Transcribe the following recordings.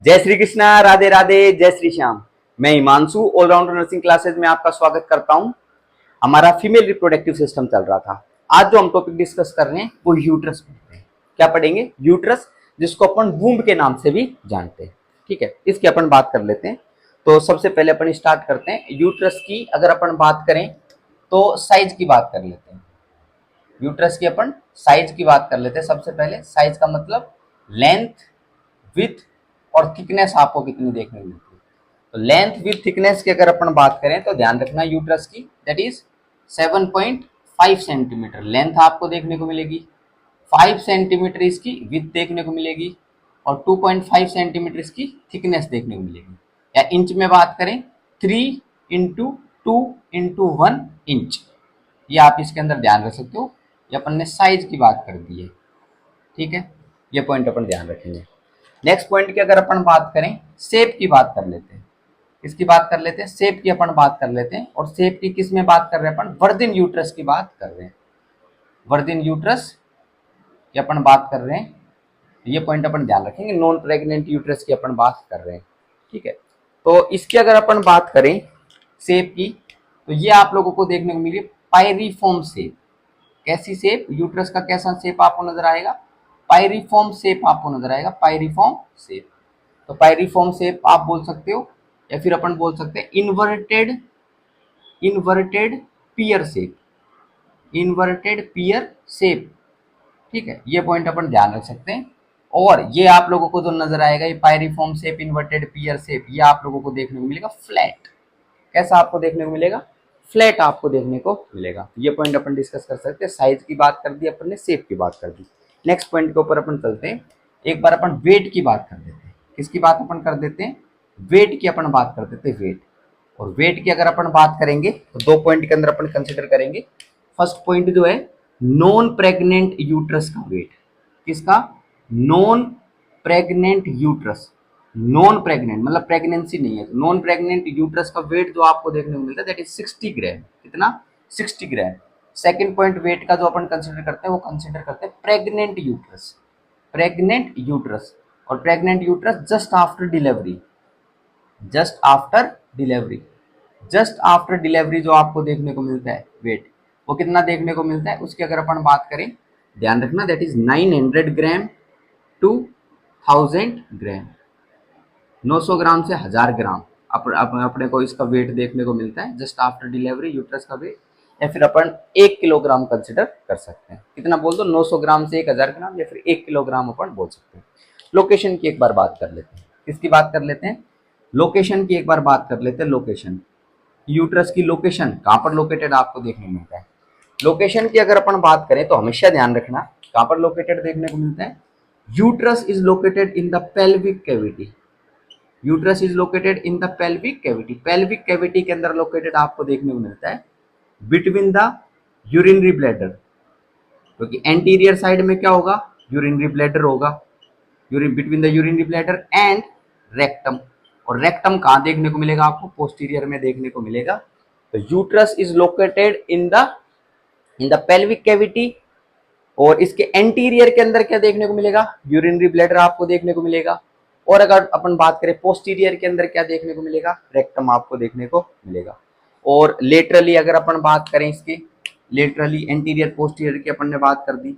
जय श्री कृष्णा, राधे राधे, जय श्री श्याम। मैं हिमांशु ऑलराउंडर नर्सिंग क्लासेज में आपका स्वागत करता हूं। हमारा फीमेल रिप्रोडक्टिव सिस्टम चल रहा था। आज जो हम टॉपिक डिस्कस कर रहे हैं वो यूट्रस पढ़ते हैं। क्या पढ़ेंगे? यूट्रस, जिसको अपन वूम्ब के नाम से भी जानते हैं। ठीक है, इसकी अपन बात कर लेते हैं। तो सबसे पहले अपन स्टार्ट करते हैं। यूट्रस की अगर अपन बात करें तो साइज की बात कर लेते हैं। यूट्रस की अपन साइज की बात कर लेते हैं। सबसे पहले साइज का मतलब लेंथ, विथ और थिकनेस आपको कितनी देखने को मिलती है। तो लेंथ विथ थिकनेस की अगर अपन बात करें तो ध्यान रखना यूट्रस की, दैट इज 7.5 सेंटीमीटर लेंथ आपको देखने को मिलेगी, 5 सेंटीमीटर इसकी विथ देखने को मिलेगी और 2.5 सेंटीमीटर इसकी थिकनेस देखने को मिलेगी। या इंच में बात करें 3 इंटू 2 इंटू 1 इंच। ये आप इसके अंदर ध्यान रख सकते हो। ये अपन ने साइज की बात कर दी है। ठीक है, ये पॉइंट अपन ध्यान रखेंगे। नेक्स्ट पॉइंट की अगर अपन बात करें, शेप की बात कर लेते हैं। किसकी बात कर लेते हैं? शेप की अपन बात कर लेते हैं। और शेप की किस में बात कर रहे हैं अपन? वर्जिन यूट्रस की बात कर रहे हैं। वर्जिन यूट्रस की अपन बात कर रहे हैं। ये पॉइंट अपन ध्यान रखेंगे। नॉन प्रेग्नेंट यूट्रस की अपन बात कर रहे हैं। ठीक है, तो इसकी अगर अपन बात करें शेप की, तो ये आप लोगों को देखने को मिली पायरीफॉर्म शेप। कैसी शेप? यूट्रस का कैसा शेप आपको नजर आएगा? पायरीफॉर्म शेप आपको नजर आएगा, पायरीफॉर्म शेप। तो पायरीफॉर्म शेप आप बोल सकते हो, या फिर अपन बोल सकते हैं इन्वर्टेड पियर शेप, इन्वर्टेड पियर शेप। ठीक है, ये पॉइंट अपन ध्यान रख सकते हैं। और ये आप लोगों को जो नजर आएगा, ये पायरीफॉर्म शेप, इन्वर्टेड पियर शेप, ये आप लोगों को देखने को मिलेगा फ्लैट। कैसा आपको देखने को मिलेगा? फ्लैट आपको देखने को मिलेगा। ये पॉइंट अपन डिस्कस कर सकते हैं। साइज की बात कर दी अपन ने, शेप की बात कर दी। नेक्स्ट पॉइंट के ऊपर अपन चलते हैं। एक बार अपन वेट की बात कर देते हैं। किसकी बात अपन कर देते हैं? वेट की अपन बात कर देते हैं। वेट, और वेट की अगर अपन बात करेंगे तो दो पॉइंट के अंदर अपन कंसिडर करेंगे। फर्स्ट पॉइंट जो है नॉन प्रेग्नेंट यूट्रस का वेट। किसका? Non pregnant uterus. Non pregnant मतलब प्रेगनेंसी नहीं है, नॉन प्रेग्नेंट यूट्रस का वेट जो आपको देखने को मिलता है दैट इज 60 ग्राम। कितना? 60 ग्राम। सेकंड पॉइंट वेट का जो अपन कंसिडर करते हैं वो कंसिडर करते हैं प्रेग्नेंट यूट्रस। प्रेग्नेंट यूट्रस, और pregnant uterus just after delivery, just after delivery, just after delivery जो आपको देखने को मिलता है वेट, वो कितना देखने को मिलता है? उसकी अगर अपन बात करें, ध्यान रखना, दैट इज 900 ग्राम टू 1000 ग्राम। 900 ग्राम से 1000 ग्राम अपने को इसका वेट देखने को मिलता है जस्ट आफ्टर डिलीवरी, यूट्रस का वेट। या फिर अपन 1 किलोग्राम कंसिडर कर सकते हैं। कितना बोल दो? 900 ग्राम से 1000 ग्राम, या फिर 1 किलोग्राम अपन बोल सकते हैं। लोकेशन की एक बार बात कर लेते हैं। किसकी बात कर लेते हैं? लोकेशन की एक बार बात कर लेते हैं। लोकेशन, यूट्रस की लोकेशन कहाँ पर लोकेटेड आपको देखने को मिलता है? लोकेशन की अगर अपन बात करें तो हमेशा ध्यान रखना कहाँ पर लोकेटेड देखने को मिलता है। Uterus is located in the pelvic cavity. Uterus is located in the pelvic cavity. Pelvic cavity के अंदर लोकेटेड आपको देखने को मिलता है बिटवीन द यूरिनरी ब्लैडर, क्योंकि एंटीरियर साइड में क्या होगा? यूरिनरी ब्लैडर होगा। Between the urinary bladder and rectum. और रेक्टम कहाँ देखने को मिलेगा आपको? पोस्टीरियर में देखने को मिलेगा। तो uterus is located in the pelvic cavity, और इसके एंटीरियर के अंदर क्या देखने को मिलेगा? यूरिनरी ब्लैडर आपको देखने को मिलेगा। और अगर अपन बात करें पोस्टीरियर के अंदर क्या देखने को मिलेगा? रेक्टम आपको देखने को मिलेगा। और लेटरली अगर अपन बात करें इसकी, लेटरली एंटीरियर पोस्टीरियर की अपन ने बात कर दी।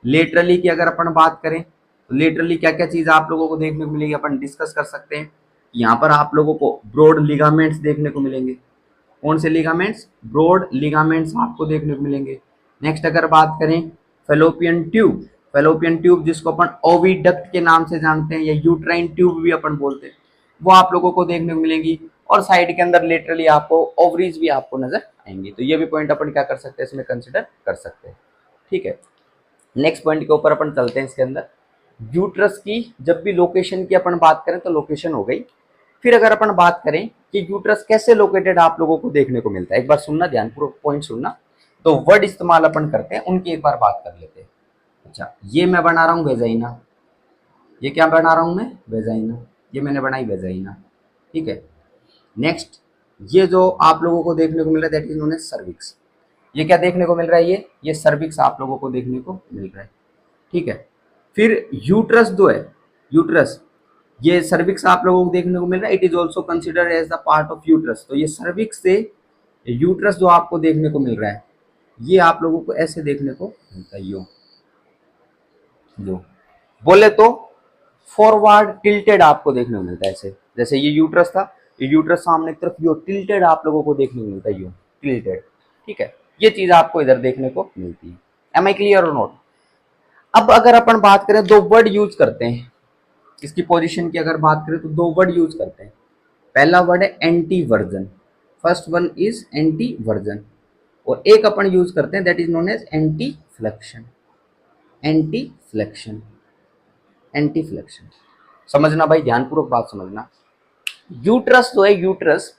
लेटरली की अगर अपन बात करें तो लेटरली क्या क्या चीज आप लोगों को देखने को मिलेगी अपन डिस्कस कर सकते हैं। यहाँ पर आप लोगों को ब्रॉड लिगामेंट्स देखने को मिलेंगे। कौन से लिगामेंट्स? ब्रॉड लिगामेंट्स आपको देखने को मिलेंगे। नेक्स्ट अगर बात करें फेलोपियन ट्यूब, फेलोपियन ट्यूब जिसको अपन ओविडक्ट के नाम से जानते हैं या यूट्राइन ट्यूब भी अपन बोलते हैं, वो आप लोगों को देखने को मिलेंगी। और साइड के अंदर लेटरली आपको ओवरीज भी आपको नजर आएंगी। तो ये भी पॉइंट अपन क्या कर सकते हैं? इसमें कंसिडर कर सकते हैं। ठीक है, नेक्स्ट पॉइंट के ऊपर अपन चलते हैं। इसके अंदर यूट्रस की जब भी लोकेशन की अपन बात करें तो लोकेशन हो गई। फिर अगर अपन बात करें कि यूट्रस कैसे लोकेटेड आप लोगों को देखने को मिलता है, एक बार सुनना, ध्यानपूर्वक पॉइंट सुनना। तो वर्ड इस्तेमाल अपन करते हैं, उनकी एक बार बात कर लेते हैं। अच्छा, ये मैं बना रहा हूँ वेजाइना। ये क्या बना रहा हूँ मैं? वेजाइना। ये मैंने बनाई वेजाइना। ठीक है, नेक्स्ट ये जो आप लोगों को देखने को मिल रहा है that is known as cervix. ये क्या देखने को मिल रहा है? ये सर्विक्स आप लोगों को देखने को मिल रहा है। ठीक है, फिर यूट्रस जो है, यूट्रस ये सर्विक्स आप लोगों को देखने को मिल रहा है, it is also consider as the part of uterus. तो ये सर्विक्स से यूट्रस जो आपको देखने को मिल रहा है, ये आप लोगों को ऐसे देखने को मिलता है। यो बोले तो फॉरवर्ड टिल्टेड आपको देखने को मिलता है ऐसे, जैसे ये यूट्रस था, ये यूट्रस सामने की तरफ यो टिल्टेड आप लोगों को देखने को मिलता है, यो टिल्टेड। ठीक है, ये चीज आपको इधर देखने को मिलती है। एम आई क्लियर और नॉट? अब अगर अपन बात करें, दो वर्ड यूज करते हैं इसकी पोजीशन की, अगर बात करें तो दो वर्ड यूज करते हैं। पहला वर्ड है anteversion, first one is anteversion, और एक अपन यूज करते हैं that is known as anteflexion. Anteflexion, anteflexion समझना भाई, ध्यानपूर्वक बात समझना। यूट्रस जो है, यूट्रस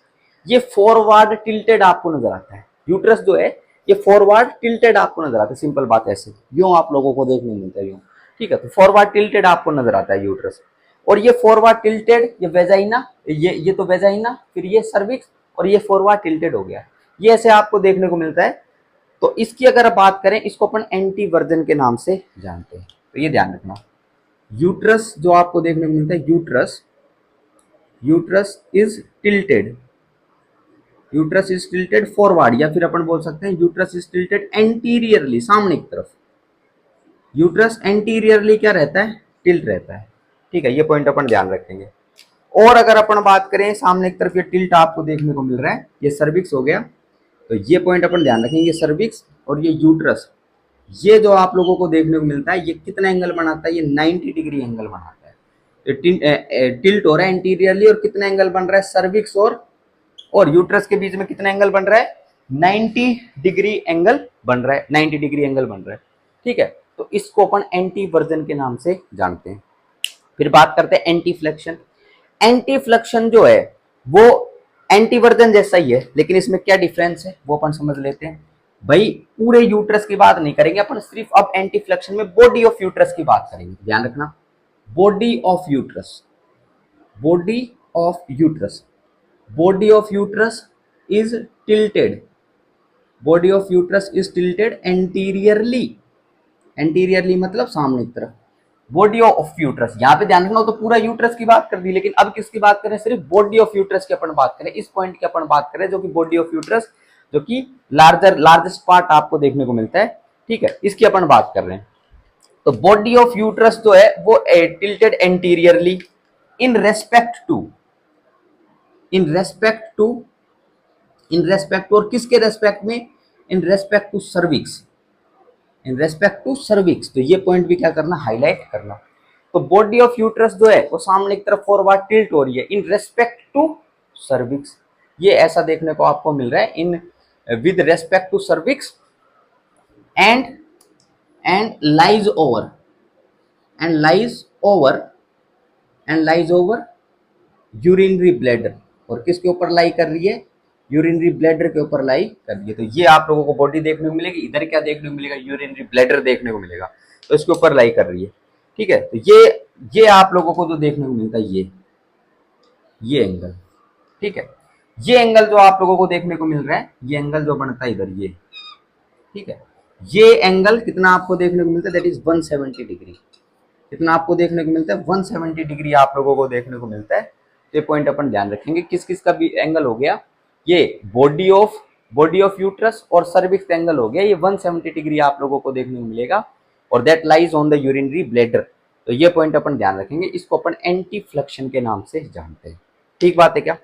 ये फॉरवर्ड टिल्टेड आपको नजर आता है। यूट्रस जो है ये फॉरवर्ड टिल्टेड आपको नजर आता है, सिंपल बात ऐसे, यूं आप लोगों को देखने मिलता है यूं। ठीक है, तो फॉरवर्ड टिल्टेड आपको नजर आता है यूट्रस। और ये फॉरवर्ड टिल्टेड, ये वेजाइना, ये तो वेजाइना, फिर ये सर्विक्स, और ये फॉरवर्ड टिल्टेड हो गया, ये ऐसे आपको देखने को मिलता है। तो इसकी अगर बात करें, इसको अपन एंटी वर्जन के नाम से जानते हैं, तो ये ध्यान रखना। यूट्रस जो आपको देखने को मिलता है, uterus, uterus is tilted, uterus is tilted forward, या फिर अपन बोल सकते हैं यूट्रस इज टिल्टेड एंटीरियरली, सामने की तरफ। यूट्रस एंटीरियरली क्या रहता है, टिल्ट रहता है। ठीक है, ये पॉइंट अपन ध्यान रखेंगे। और अगर अपन बात करें सामने की तरफ ये टिल्ट आपको देखने को मिल रहा है, ये सर्विक्स हो गया, तो ये पॉइंट अपन ध्यान रखेंगे, सर्विक्स और ये यूट्रस, ये जो आप लोगों को देखने को मिलता है, ये कितना एंगल बनाता है, ये 90 डिग्री एंगल बनाता है। तो टिल्ट हो रहा है इंटीरियरली, और कितना एंगल बन रहा है, सर्विक्स और यूट्रस के बीच में कितना एंगल बन रहा है, 90 डिग्री एंगल बन रहा है, 90 डिग्री एंगल बन रहा है। ठीक है, तो इसको अपन एंटी वर्जन के नाम से जानते हैं। फिर बात करते हैं एंटी फ्लेक्शन। एंटी फ्लेक्शन जो है वो एंटी वर्जन जैसा ही है, लेकिन इसमें क्या डिफरेंस है वो अपन समझ लेते हैं। भाई पूरे यूट्रस की बात नहीं करेंगे अपन, सिर्फ अब एंटी फ्लेक्शन में बॉडी ऑफ यूट्रस की बात करेंगे, ध्यान रखना। Body of uterus, body of uterus, body of uterus is tilted, body of uterus is tilted anteriorly, anteriorly मतलब सामने की तरफ। बॉडी ऑफ यूट्रस, यहाँ पे ध्यान रखना, तो पूरा यूट्रस की बात कर दी, लेकिन अब किसकी बात करें, सिर्फ बॉडी ऑफ यूट्रस की अपन बात करें, इस पॉइंट की अपन बात करें, जो कि बॉडी ऑफ यूट्रस, जो कि लार्जेस्ट पार्ट आपको देखने को मिलता है। ठीक है, इसकी अपन बात कर रहे हैं। तो बॉडी ऑफ यूट्रस जो है वो tilted anteriorly in respect to, in respect to, in respect to, और किसके रेस्पेक्ट में, in respect to cervix, in respect to cervix. तो ये पॉइंट भी क्या करना, हाईलाइट करना। तो बॉडी ऑफ यूट्रस जो है वो सामने की तरफ फॉरवर्ड टिल्ट हो रही है इन रेस्पेक्ट टू सर्विक्स, ये ऐसा देखने को आपको मिल रहा है, in with respect to cervix, and lies over, and lies over, and lies over urinary bladder, और किसके ऊपर लाई कर रही है, यूरिनरी ब्लैडर के ऊपर लाई कर रही है। तो ये आप लोगों को बॉडी देखने को मिलेगी, इधर क्या देखने को मिलेगा, यूरिनरी ब्लैडर देखने को मिलेगा, तो इसके ऊपर लाई कर रही है। ठीक है, तो ये आप लोगों को जो देखने को मिलता है, ये एंगल। ठीक है, ये एंगल जो आप लोगों को देखने को मिल रहा है, ये एंगल जो बनता है इधर, ये, ठीक है, ये एंगल कितना आपको देखने को मिलता है, दैट इज 170 डिग्री। कितना आपको देखने को मिलता है, 170 डिग्री आप लोगों को देखने को मिलता है। ये पॉइंट अपन ध्यान रखेंगे, किस किस का भी एंगल हो गया, ये बॉडी ऑफ यूट्रस और सर्विक्स एंगल हो गया, ये 170 डिग्री आप लोगों को देखने को मिलेगा, और that lies on the urinary bladder. तो ये पॉइंट अपन ध्यान रखेंगे, इसको अपन एंटी फ्लेक्शन के नाम से जानते हैं। ठीक बात है क्या?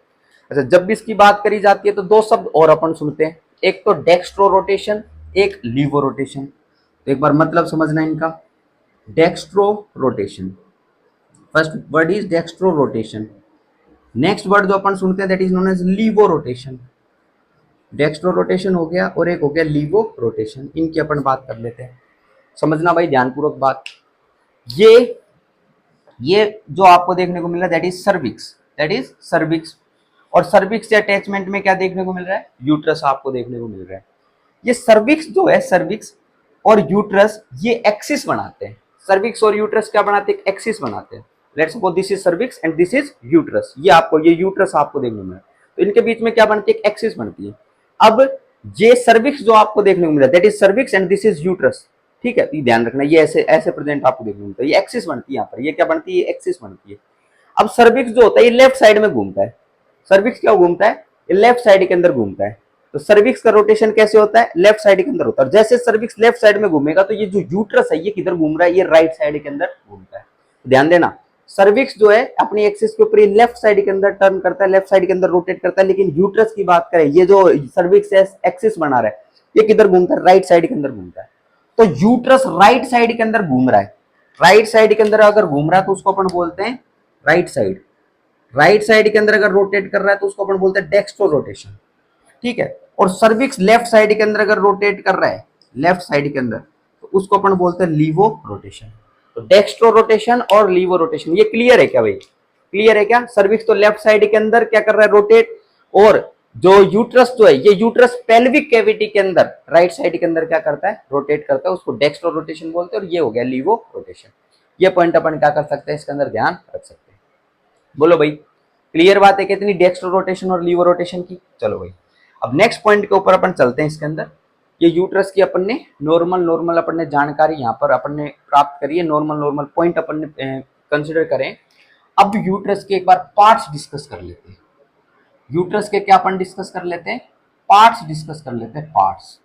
अच्छा, जब भी इसकी बात करी जाती है तो दो शब्द और अपन सुनते हैं, एक तो डेक्स्ट्रो रोटेशन, एक लीवो रोटेशन। तो एक बार मतलब समझना इनका। Dextrorotation, first word is dextrorotation. Next word जो अपन सुनते हैं that is known as levorotation. Dextrorotation हो गया और एक हो गया लीवो रोटेशन, इनकी अपन बात कर लेते हैं। समझना भाई ध्यानपूर्वक बात। ये जो आपको देखने को मिल रहा है that is cervix, that is cervix, और सर्विक्स से अटैचमेंट में क्या देखने को मिल रहा है, यूट्रस आपको देखने को मिल रहा है। ये सर्विक्स जो है, सर्विक्स और यूट्रस ये एक्सिस बनाते हैं। सर्विक्स और यूट्रस क्या बनाते हैं, एक्सिस बनाते हैं। Let's suppose this is cervix and this is uterus, ये यूट्रस आपको देखने को मिल रहा है, तो इनके बीच में क्या बनती है, एक्सिस बनती है। अब ये सर्विक्स जो आपको देखने को मिल रहा है that is cervix and this is uterus. ठीक है, तो ध्यान रखना, ये ऐसे प्रेजेंट आपको देखने को मिलता है, ये एक्सिस बनती है यहाँ पर, ये क्या बनती है, एक्सिस बनती है। अब सर्विक्स जो होता है ये लेफ्ट साइड में घूमता है। सर्विक्स क्या घूमता है, ये लेफ्ट साइड के अंदर घूमता है। तो सर्विक्स का रोटेशन कैसे होता है, लेफ्ट साइड के अंदर होता है। जैसे सर्विक्स लेफ्ट साइड में घूमेगा तो ये जो यूट्रस है ये किधर घूम रहा है, ये राइट साइड के अंदर घूमता है। ध्यान देना, सर्विक्स जो है अपनी एक्सिस के ऊपर ये लेफ्ट साइड के अंदर टर्न करता है, लेफ्ट साइड के अंदर रोटेट करता है। लेकिन यूट्रस की बात करें, ये जो सर्विक्स एक्सिस बना रहा है ये किधर घूमता है, राइट साइड के अंदर घूमता है। तो यूट्रस राइट साइड के अंदर घूम रहा है। राइट साइड के अंदर अगर घूम रहा है तो उसको अपन बोलते हैं राइट साइड। राइट साइड के अंदर अगर रोटेट कर रहा है तो उसको अपन बोलते हैं डेक्स्ट्रो रोटेशन। ठीक है, और सर्विक्स लेफ्ट साइड के अंदर अगर रोटेट कर रहा है, लेफ्ट साइड के अंदर, तो उसको अपन बोलते हैं लीवो रोटेशन। तो डेक्स्ट्रो रोटेशन और लीवो रोटेशन, ये क्लियर है क्या भाई, क्लियर है क्या। सर्विक्स तो लेफ्ट साइड के अंदर क्या कर रहा है, रोटेट, और जो यूट्रस जो है ये यूट्रस पेल्विक कैविटी के अंदर राइट साइड के अंदर क्या करता है, रोटेट करता है, उसको डेक्स्ट्रो रोटेशन बोलते हैं। और ये हो गया लीवो रोटेशन। ये पॉइंट अपन क्या कर सकते हैं, इसके अंदर ध्यान रख सकते हैं। बोलो भाई, क्लियर बात है कितनी, डेक्स्ट्रो रोटेशन और लीवो रोटेशन की। चलो भाई, अब नेक्स्ट पॉइंट के ऊपर अपन चलते हैं। इसके अंदर ये यूट्रस की अपन ने नॉर्मल अपन ने जानकारी यहाँ पर अपन ने प्राप्त करी है, नॉर्मल पॉइंट अपन ने कंसिडर करें। अब यूट्रस के एक बार पार्ट्स डिस्कस कर लेते हैं। यूट्रस के क्या अपन डिस्कस कर लेते हैं, पार्ट्स डिस्कस कर लेते हैं, पार्ट्स।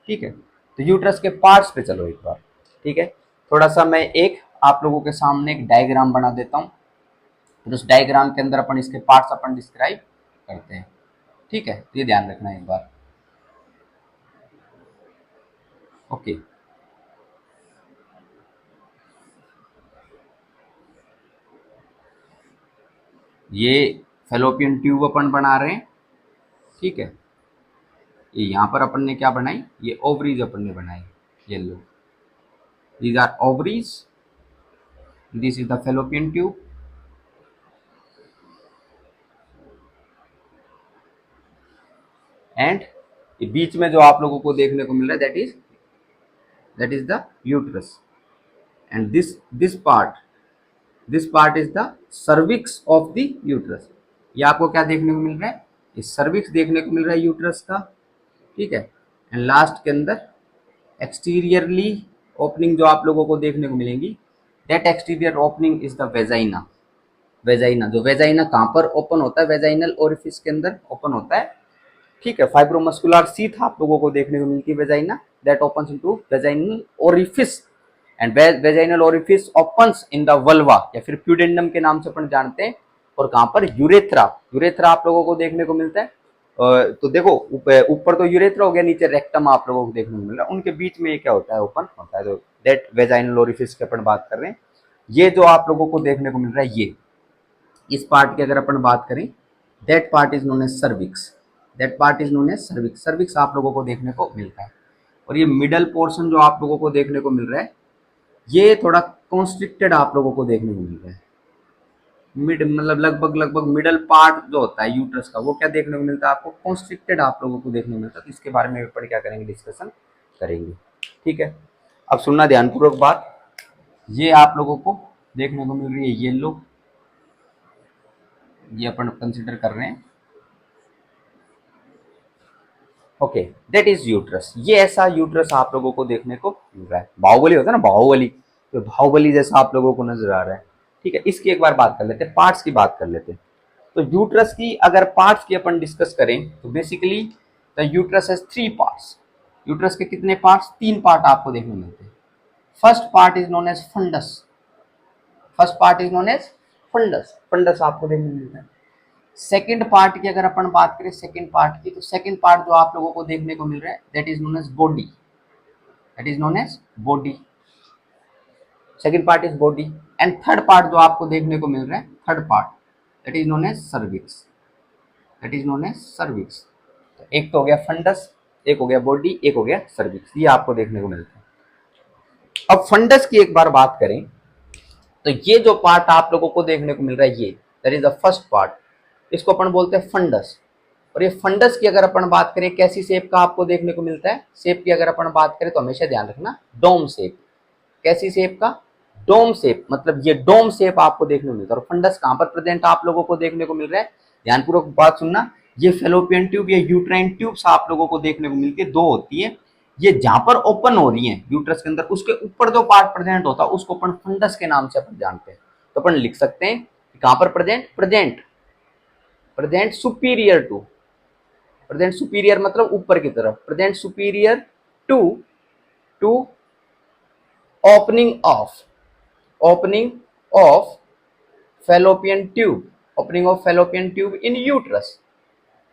ठीक है, तो यूट्रस के पार्ट्स पे चलो एक बार। ठीक है, थोड़ा सा मैं एक आप लोगों के सामने एक डायग्राम बना देता हूँ, फिर उस डायग्राम के अंदर अपन इसके पार्ट्स अपन डिस्क्राइब करते हैं। ठीक है, ये ध्यान रखना एक बार। ओके, ये फेलोपियन ट्यूब अपन बना रहे हैं। ठीक है, ये यहाँ पर अपन ने क्या बनाई, ये ओवरीज अपन ने बनाई, ये लो, these are ovaries, this is the fallopian tube, and ये बीच में जो आप लोगों को देखने को मिल रहा है that is the uterus, and this part is the cervix of the uterus. ये आपको क्या देखने को मिल रहा है, ये सर्विक्स देखने को मिल रहा है यूट्रस का। ठीक है, एंड लास्ट के अंदर एक्सटीरियरली ओपनिंग जो आप लोगों को देखने को मिलेंगी, that exterior opening is the vagina. Vagina, जो वेजाइना कहाँ पर ओपन होता है, वेजाइनल ओरिफिस के अंदर ओपन होता है। ठीक है, फाइब्रोमस्कुलर सीथ आप लोगों को देखने को मिलती है vagina, that opens into vaginal orifice, and vaginal orifice opens in the vulva या फिर प्यूडेंडम के नाम से अपन जानते हैं। और कहाँ पर, यूरेथ्रा, यूरेथ्रा आप लोगों को देखने को मिलता है। तो देखो ऊपर तो यूरेथ्रा हो गया, नीचे रेक्टम आप लोगों को देखने को मिल रहा है, उनके बीच में ये क्या होता है, ओपन होता है। तो दैट वेजाइनल ओरिफिस की अपन बात कर रहे हैं। ये जो आप लोगों को देखने को मिल रहा है, ये इस पार्ट की अगर अपन बात करें, that part is known as cervix, that part is known as cervix. Cervix आप लोगों को देखने को मिलता है। और ये मिडल पोर्शन जो आप लोगों को देखने को मिल रहा है, ये थोड़ा कॉन्स्ट्रिक्टेड आप लोगों को देखने को मिल रहा है। मिड मतलब लगभग मिडल पार्ट जो होता है यूट्रस का, वो क्या देखने को मिलता है आपको, कॉन्स्ट्रिक्टेड आप लोगों को देखने को मिलता है। तो इसके बारे में ऊपर क्या करेंगे, डिस्कशन करेंगे। ठीक है, अब सुनना ध्यानपूर्वक बात। ये आप लोगों को देखने को मिल रही है येलो, ये अपन कंसिडर कर रहे हैं। Okay, that is uterus. ये ऐसा यूट्रस आप लोगों को देखने को मिल रहा है। बाहुबली होता है ना, बाहुबली, तो बाहुबली जैसा आप लोगों को नजर आ रहा है। ठीक है, इसकी एक बार बात कर लेते हैं, पार्ट्स की बात कर लेते हैं। तो यूट्रस की अगर पार्ट्स की अपन डिस्कस करें तो basically the uterus has 3 parts. यूट्रस के कितने पार्ट्स, 3 पार्ट आपको देखने मिलते हैं। First part is known as fundus, first part is known as fundus, fundus आपको देखने मिलता है। सेकंड पार्ट की अगर अपन बात करें, सेकंड पार्ट की, तो सेकंड पार्ट जो आप लोगों को देखने को मिल रहा है, that is known as body, that is known as body, second part is body. And third part जो आपको देखने को मिल रहा है, third part, that is known as cervix, that is known as cervix. तो एक तो हो गया फंडस, एक हो गया बॉडी, एक हो गया सर्विक्स, ये आपको देखने को मिलता है। अब फंडस की एक बार बात करें तो ये जो पार्ट आप लोगों को देखने को मिल रहा है, ये that is the first part, इसको अपन बोलते हैं फंडस। और ये फंडस की अगर अपन बात करें, कैसी शेप का आपको देखने को मिलता है, शेप की अगर अपन बात करें तो हमेशा ध्यान रखना, डोम शेप। कैसी शेप का, डोम शेप, मतलब ये डोम शेप आपको देखने को मिलता है। और फंडस कहाँ पर प्रेजेंट आप लोगों को देखने को मिल रहा है, ध्यानपूर्वक बात सुनना। ये फेलोपियन ट्यूब या यूट्राइन ट्यूब्स आप लोगों को देखने को मिलती है, 2 होती है। ये जहां पर ओपन हो रही है यूट्रस के अंदर, उसके ऊपर जो पार्ट प्रेजेंट होता है उसको अपन फंडस के नाम से अपन जानते हैं। तो अपन लिख सकते हैं कहां पर present, present, present superior to, present superior मतलब ऊपर की तरफ, present superior to, to opening of, opening of fallopian tube, opening of fallopian tube in uterus.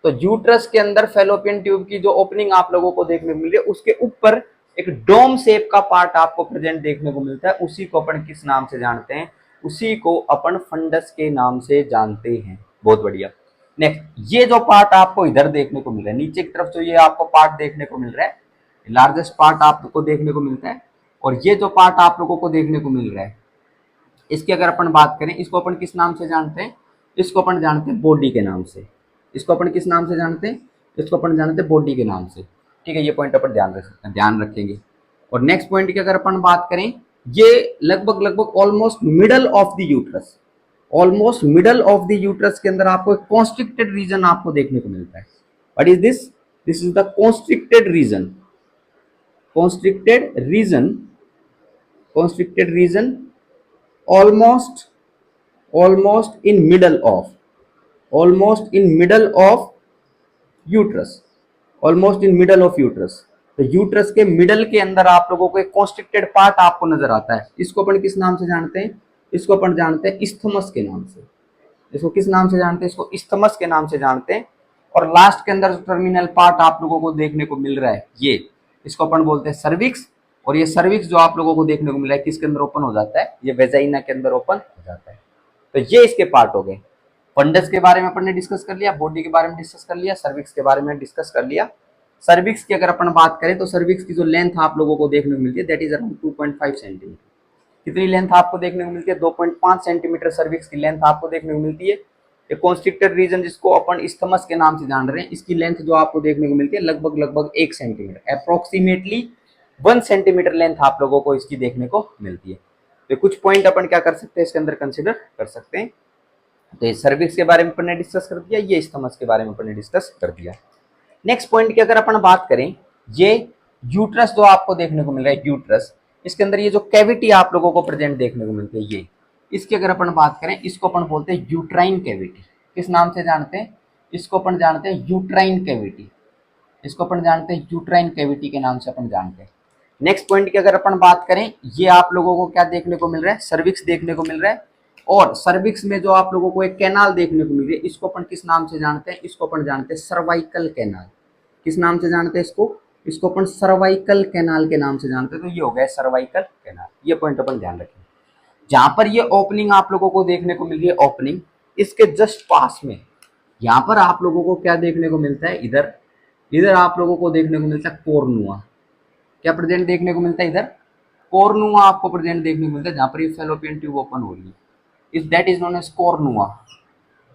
तो यूट्रस के अंदर फेलोपियन ट्यूब की जो ओपनिंग आप लोगों को देखने को मिल रही है, उसके ऊपर एक डोम शेप का पार्ट आपको प्रेजेंट देखने को मिलता है। उसी को अपन किस नाम से जानते हैं, उसी को अपन फंडस के नाम से जानते हैं। बहुत बढ़िया। नेक्स्ट, ये जो पार्ट आपको इधर देखने को मिल रहा है, नीचे की तरफ जो ये आपको पार्ट देखने को मिल रहा है, लार्जेस्ट पार्ट आपको देखने को मिलता है, और ये जो पार्ट आप लोगों को देखने को मिल रहा है, इसकी अगर अपन बात करें, इसको अपन किस नाम से जानते हैं, इसको अपन जानते हैं बॉडी के नाम से। इसको अपन किस नाम से जानते हैं, इसको अपन जानते हैं बॉडी के नाम से। ठीक है, ये पॉइंट अपन ध्यान रखेंगे। और नेक्स्ट पॉइंट की अगर अपन बात करें, ये लगभग लगभग almost middle of the uterus, almost middle of the uterus के अंदर आपको एक कॉन्स्ट्रिक्टेड रीजन आपको देखने को मिलता है। What is this, this is the constricted region, constricted region, constricted region almost, almost in middle of, almost in middle of uterus, almost in middle of uterus। तो यूट्रस के मिडल के अंदर आप लोगों को एक कॉन्स्ट्रिक्टेड पार्ट आपको नजर आता है। इसको अपन किस नाम से जानते हैं, इसको अपन जानते हैं इस्थमस के नाम से। इसको किस नाम से जानते हैं, इसको इस्थमस के नाम से जानते हैं। और लास्ट के अंदर जो टर्मिनल पार्ट आप लोगों को देखने को मिल रहा है, ये इसको अपन बोलते हैं सर्विक्स। और ये सर्विक्स जो आप लोगों को देखने को मिला है, किसके अंदर ओपन हो जाता है, ये वेजाइना के अंदर ओपन हो जाता है। तो ये इसके पार्ट हो गए। फंडस के बारे में अपन ने डिस्कस कर लिया, बॉडी के बारे में डिस्कस कर लिया, सर्विक्स के बारे में डिस्कस कर लिया। सर्विक्स की अगर अपन बात करें तो सर्विक्स की जो लेंथ आप लोगों को देखने को मिलती है, दैट इज अराउंड 2.5 सेंटीमीटर। कितनी लेंथ आपको देखने को मिलती है, 2.5 सेंटीमीटर सर्विक्स की लेंथ आपको देखने को मिलती है। एक कॉन्स्ट्रिक्टेड रीजन जिसको अपन इस्थमस के नाम से जान रहे हैं, इसकी लेंथ जो आपको देखने को मिलती है लगभग लगभग 1 सेंटीमीटर, अप्रोक्सीमेटली 1 सेंटीमीटर लेंथ आप लोगों को इसकी देखने को मिलती है। तो कुछ पॉइंट अपन क्या कर सकते हैं इसके अंदर कंसिडर कर सकते हैं। तो ये सर्विक्स के बारे में अपन ने डिस्कस कर दिया, ये इस्थमस के बारे में अपन ने डिस्कस कर दिया। नेक्स्ट पॉइंट की अगर अपन बात करें, ये यूट्रस जो आपको देखने को मिल रहा है, यूट्रस, इसके अंदर ये जो कैविटी आप लोगों को प्रेजेंट देखने को मिलती है, ये इसकी अगर अपन बात करें, इसको अपन बोलते हैं यूट्राइन कैविटी। किस नाम से जानते हैं, इसको अपन जानते हैं यूट्राइन कैविटी, इसको अपन जानते हैं यूट्राइन कैविटी के नाम से अपन जानते हैं। नेक्स्ट पॉइंट की अगर अपन बात करें, ये आप लोगों को क्या देखने को मिल रहा है, सर्विक्स देखने को मिल रहा है। और सर्विक्स में जो आप लोगों को एक कैनाल देखने को मिल रही है, इसको अपन किस नाम से जानते हैं, इसको अपन जानते हैं सर्वाइकल कैनाल। किस नाम से जानते हैं इसको, इसको अपन सर्वाइकल कैनाल के नाम से जानते हैं। तो ये हो गया सर्वाइकल कैनाल, ये पॉइंट अपन ध्यान रखें। जहां पर ये ओपनिंग आप लोगों को देखने को मिल रही है, ओपनिंग, इसके जस्ट पास में यहाँ पर आप लोगों को क्या देखने को मिलता है, इधर इधर आप लोगों को देखने को मिलता है कोर्नुआ। क्या प्रेजेंट देखने को मिलता है, इधर कोर्नुआ आपको प्रेजेंट देखने को मिलता है, जहां पर ये फेलोपियन ट्यूब ओपन हो रही है। इस that is known as cornua,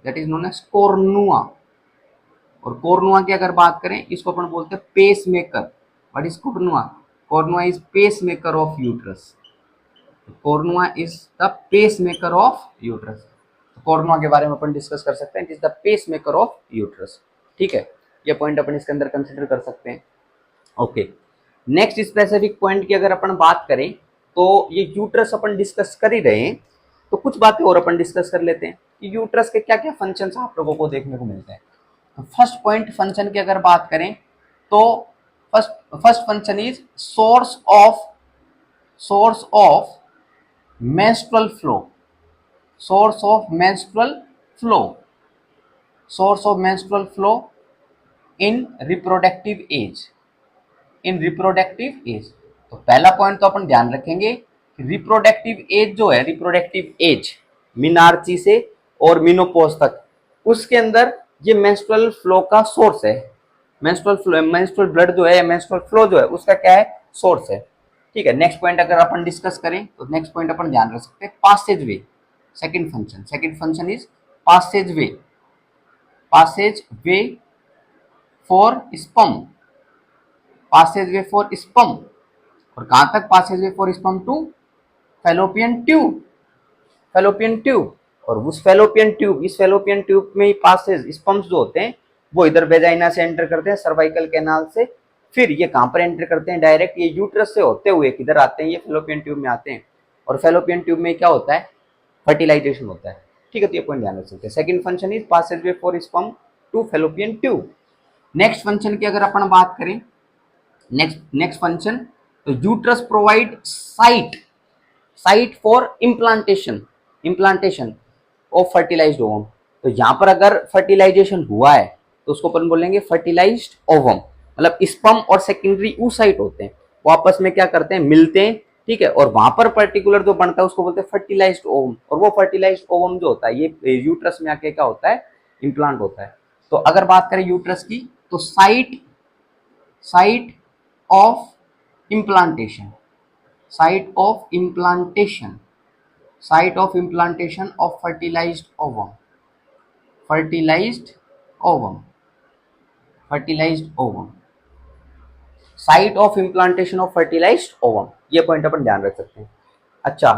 that is known as cornua. और कोर्नुआ की अगर बात करें, इसको अपन बोलते हैं pacemaker. What is cornua, cornua is pacemaker of uterus, cornua is the pacemaker of uterus. Cornua के बारे में अपन डिस्कस कर सकते हैं, it is the pacemaker of uterus. ठीक है, ये पॉइंट अपन इसके अंदर कंसिडर कर सकते हैं। ओके, नेक्स्ट स्पेसिफिक पॉइंट की अगर अपन बात करें, तो ये यूट्रस अपन डिस्कस कर ही रहे हैं, तो कुछ बातें और अपन डिस्कस कर लेते हैं कि यूट्रस के क्या क्या फंक्शंस आप लोगों को देखने को मिलते हैं। तो फर्स्ट पॉइंट फंक्शन की अगर बात करें, तो first function is source of menstrual flow, source of menstrual flow, source of menstrual flow in reproductive age, in reproductive age। तो पहला पॉइंट तो अपन ध्यान रखेंगे, रिप्रोडक्टिव एज जो है, रिप्रोडक्टिव एज मीनार्ची से और मिनोपॉज तक, उसके अंदर ये मेंस्ट्रुअल फ्लो का सोर्स है। मेंस्ट्रुअल फ्लो, मेंस्ट्रुअल ब्लड जो है, मेंस्ट्रुअल फ्लो जो है, उसका क्या है, सोर्स है। ठीक है, नेक्स्ट पॉइंट अगर अपन डिस्कस करें, तो नेक्स्ट पॉइंट अपन ध्यान रख सकते हैं, passageway. Second function is passageway, passageway for sperm, passageway for sperm. और कहां तक passageway for sperm, to fallopian tube, fallopian tube. और उस फेलोपियन ट्यूब, इस फेलोपियन ट्यूब में ही पासेज स्पर्म्स जो होते हैं, वो इधर वेजाइना से एंटर करते हैं, सर्वाइकल कैनाल से। फिर ये कहां पर एंटर करते हैं, डायरेक्ट ये यूट्रस से होते हुए किधर आते हैं, ये फेलोपियन ट्यूब में आते हैं। और फेलोपियन ट्यूब में क्या होता है, फर्टिलाइजेशन होता है। ठीक है, तो ये पॉइंट ध्यान रख सकते हैं। Second function is passageway for sperm to fallopian tube. Next function की अगर अपन बात करें, नेक्स्ट फंक्शन, तो uterus provide site for implantation of fertilised ovum. तो यहाँ पर अगर फर्टिलाइजेशन हुआ है तो उसको अपन बोलेंगे फर्टिलाइज्ड ओवम। मतलब स्पर्म और सेकेंडरी oocyte होते हैं, वो आपस में क्या करते हैं, मिलते हैं, ठीक है, और वहां पर पर्टिकुलर जो बनता है उसको बोलते हैं फर्टिलाइज्ड ओवम। और वो फर्टिलाइज्ड ओवम जो होता है ये यूट्रस में आके क्या होता है, इम्प्लांट होता है। तो अगर बात करें यूट्रस की, तो site of implantation site of implantation site of implantation of fertilised ovum site of implantation of fertilised ovum, ये पॉइंट अपन ध्यान रख सकते हैं। अच्छा,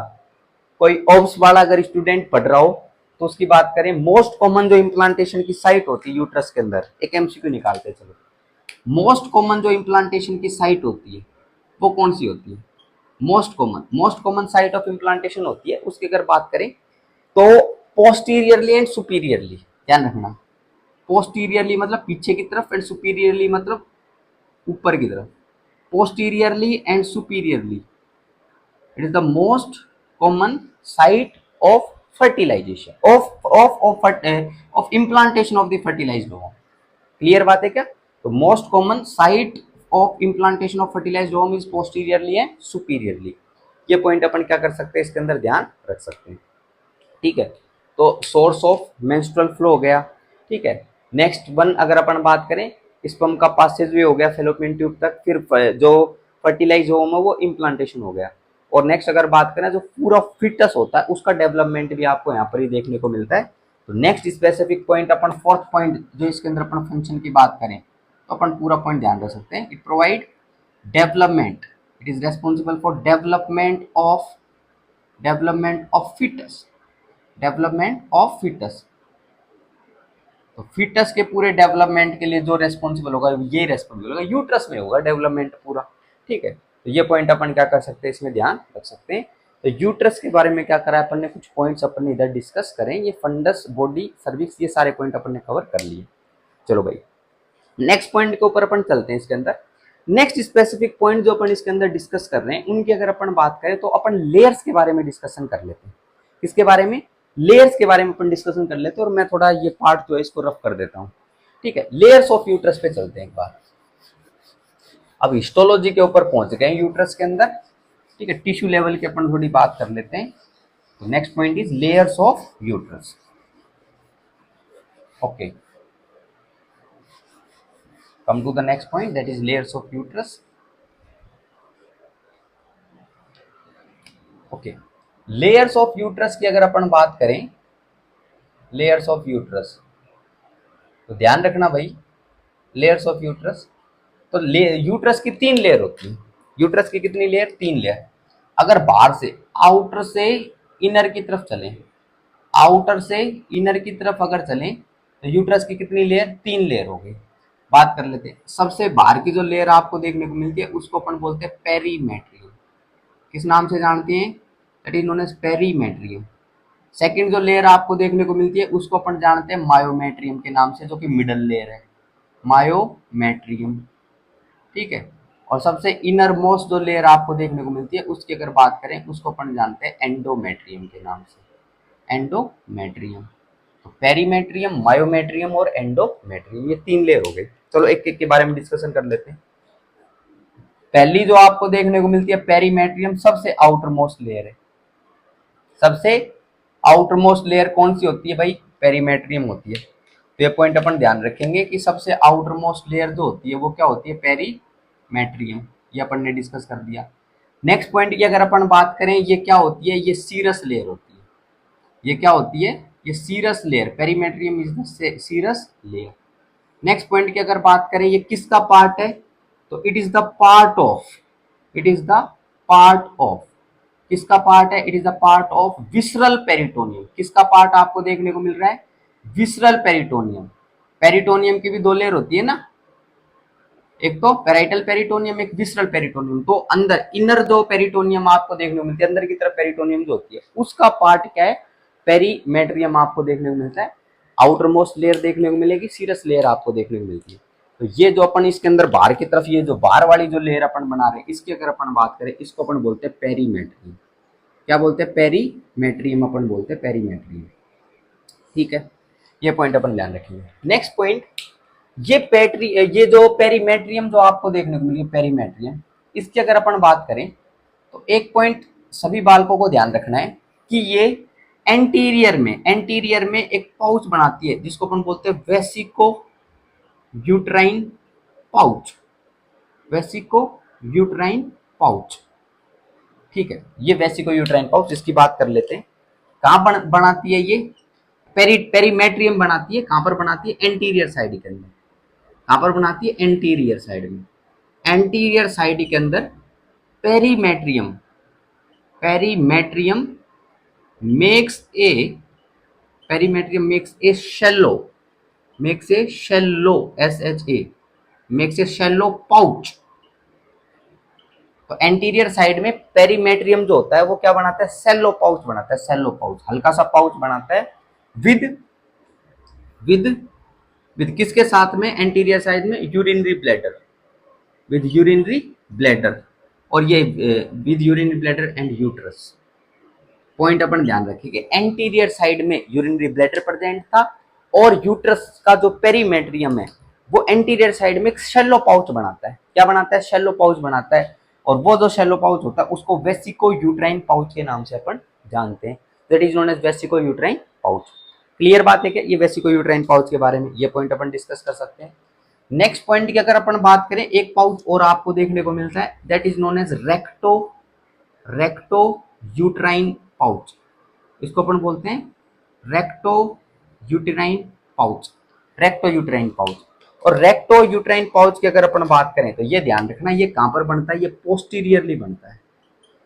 कोई ओव्स वाला अगर स्टूडेंट पढ़ रहा हो तो उसकी बात करें, मोस्ट कॉमन जो इम्प्लांटेशन की साइट होती है यूट्रस के अंदर, एक एमसीक्यू निकालते हैं। चलो, मोस्ट कॉमन जो इम्प्लांटेशन की साइट होती है वो कौन सी होती है? Most common site of implantation होती है, उसकी अगर बात करें तो पोस्टीरियरली एंड सुपीरियरली, ध्यान रखना, पोस्टीरियरली मतलब पीछे की तरफ एंड सुपीरियरली मतलब ऊपर की तरफ। Posteriorly and superiorly it is the most common site of fertilization of implantation of the fertilized ovum. Clear बात है क्या? तो most common site of implantation of fertilised ovum is posteriorly and superiorly. ये point अपन क्या कर सकते हैं, इसके अंदर ध्यान रख सकते हैं, ठीक है। तो सोर्स ऑफ मेंस्ट्रुअल फ्लो हो गया, ठीक है। नेक्स्ट वन अगर अपन बात करें, स्पर्म का पासेज वे हो गया फेलोपियन ट्यूब तक, फिर जो फर्टिलाइज ओवम है वो इम्प्लांटेशन हो गया। और नेक्स्ट अगर बात करें जो पूरा फिटस होता है उसका डेवलपमेंट भी आपको यहाँ पर ही देखने को मिलता है। तो नेक्स्ट स्पेसिफिक पॉइंट अपन फोर्थ पॉइंट जो इसके अंदर अपन फंक्शन की बात करें तो अपन पूरा पॉइंट ध्यान रख सकते हैं। It provide development, it is responsible for development of fetus. तो फिटस के पूरे डेवलपमेंट के लिए जो रेस्पॉन्सिबल होगा ये रेस्पॉन्सिबल होगा, यूट्रस में होगा डेवलपमेंट पूरा, ठीक है। तो ये पॉइंट अपन क्या कर सकते हैं, इसमें ध्यान रख सकते हैं। तो यूट्रस के बारे में क्या करा अपन ने, कुछ पॉइंट्स अपन ने इधर डिस्कस करें, ये फंडस, बॉडी, सर्विक्स, ये सारे पॉइंट अपन ने कवर कर लिए। चलो भाई, नेक्स्ट पॉइंट के ऊपर अपन चलते हैं। इसके अंदर नेक्स्ट स्पेसिफिक पॉइंट जो अपन इसके अंदर डिस्कस कर रहे हैं उनकी अगर अपन बात करें तो अपन लेयर्स के बारे में डिस्कशन कर लेते हैं। किसके बारे में? लेयर्स के बारे में अपन डिस्कशन कर लेते हैं। और मैं थोड़ा ये पार्ट जो है इसको रफ कर देता हूँ, ठीक है। लेयर्स ऑफ यूट्रस पे चलते हैं एक बार। अब हिस्टोलॉजी के ऊपर पहुंच गए यूट्रस के अंदर, ठीक है। टिश्यू लेवल के अपन थोड़ी बात कर लेते हैं। तो next point is layers of uterus. Okay, come to the next point, that is layers of uterus. Okay, layers of uterus की अगर अपन बात करें, layers of uterus, तो ध्यान रखना भाई, layers of uterus, तो यूट्रस की 3 लेयर होती है। यूट्रस की कितनी लेयर? 3 लेयर। अगर बाहर से, आउटर से इनर की तरफ चलें, आउटर से इनर की तरफ अगर चलें तो यूट्रस की कितनी लेयर? 3 लेयर हो गई। बात कर लेते हैं, सबसे बाहर की जो लेयर आपको देखने को मिलती है उसको अपन बोलते हैं पेरीमेट्रियम। किस नाम से जानते हैं? That is known as perimetrium. Second जो लेयर आपको देखने को मिलती है उसको अपन जानते हैं मायोमेट्रियम के नाम से, जो कि मिडल लेयर है, मायोमेट्रियम, ठीक है। और सबसे इनर मोस्ट जो लेयर आपको देखने को मिलती है उसकी अगर बात करें उसको अपन जानते हैं एंडोमेट्रियम के नाम से, एंडोमेट्रियम। तो पेरीमेट्रियम, मायोमेट्रियम और एंडोमेट्रियम, ये 3 लेयर हो गई। चलो एक एक के बारे में डिस्कशन कर लेते हैं। पहली जो आपको देखने को मिलती है पेरीमेट्रियम, सबसे आउटर मोस्ट लेयर है। सबसे आउटर मोस्ट लेयर कौन सी होती है भाई? पेरीमेट्रियम होती है। तो ये पॉइंट अपन ध्यान रखेंगे कि सबसे आउटर मोस्ट लेयर जो होती है वो क्या होती है? पेरीमेट्रियम। ये अपन ने डिस्कस कर दिया। नेक्स्ट पॉइंट की अगर अपन बात करें, ये क्या होती है? ये सीरस लेयर होती है। ये क्या होती है? ये serous layer, perimetrium is the serous layer. Next point की अगर बात करें, ये किसका पार्ट है? तो it is the part of, it is the part of, किसका पार्ट है? It is the part of visceral peritoneum. किसका पार्ट आपको देखने को मिल रहा है? Visceral peritoneum. पेरिटोनियम की भी 2 लेयर होती है ना, एक तो पेराइटल पेरिटोनियम, एक विसरल पेरिटोनियम। तो अंदर इनर जो पेरिटोनियम आपको देखने को मिलती है, अंदर की तरफ पेरिटोनियम जो होती है उसका पार्ट क्या है? पेरीमेट्रियम आपको देखने को मिलता है, आउटर मोस्ट लेयर देखने को मिलेगी, सीरस लेयर आपको देखने को मिलती है। तो ये जो अपन इसके अंदर बाहर की तरफ ये जो बाहर वाली जो लेयर अपन बना रहे हैं, इसकी अगर अपन बात करें, इसको अपन बोलते हैं पेरीमेट्रियम। क्या बोलते हैं? पेरीमेट्रियम अपन बोलते हैं, पेरीमेट्रियम। ठीक है, ये पॉइंट अपन ध्यान रखेंगे। नेक्स्ट पॉइंट, ये जो पेरीमेट्रियम जो आपको देखने को मिली है, पेरीमेट्रियम, इसकी अगर अपन बात करें तो एक पॉइंट सभी बालकों को ध्यान रखना है कि ये एंटीरियर में एक पाउच बनाती है जिसको अपन बोलते हैं vesico uterine pouch, vesico uterine pouch. ठीक है, ये वेसिको यूट्राइन पाउच, इसकी बात कर लेते हैं। कहाँ बनाती है ये? पेरीमेट्रियम बनाती है। कहाँ पर बनाती है? एंटीरियर साइड के अंदर। कहाँ पर बनाती है? एंटीरियर साइड में। एंटीरियर साइड के अंदर perimetrium perimetrium makes a shallow pouch. तो एंटीरियर साइड में पेरीमेट्रियम जो होता है वो क्या बनाता है? सेलो पाउच बनाता है, सेलो पाउच, हल्का सा पाउच बनाता है। विद विद विद किसके साथ में? एंटीरियर साइड में urinary bladder, with urinary bladder, और ये with urinary bladder and uterus. Point अपन ध्यान रखिए, एंटीरियर साइड में यूरिनरी ब्लैडर प्रेजेंट था, और यूट्रस का जो पेरीमेट्रियम है वो एंटीरियर साइड में एक शैलो पाउच बनाता है। क्या बनाता है? शैलो पाउच बनाता है। और वो जो शैलो पाउच होता है उसको वेसिको यूट्राइन पाउच के नाम से अपन जानते हैं, that is known as vesico uterine pouch. Clear बात है क्या? ये वेसिको यूट्राइन पाउच के बारे में ये पॉइंट अपन डिस्कस कर सकते हैं। नेक्स्ट पॉइंट की अगर अपन बात करें, एक पाउच और आपको देखने को मिलता है, that is known as recto uterine pouch. इसको अपन बोलते हैं recto uterine pouch, recto uterine pouch. और रेक्टो यूट्राइन पाउच की अगर अपन बात करें तो ये ध्यान रखना, ये कहां पर बनता है? ये पोस्टीरियरली बनता है।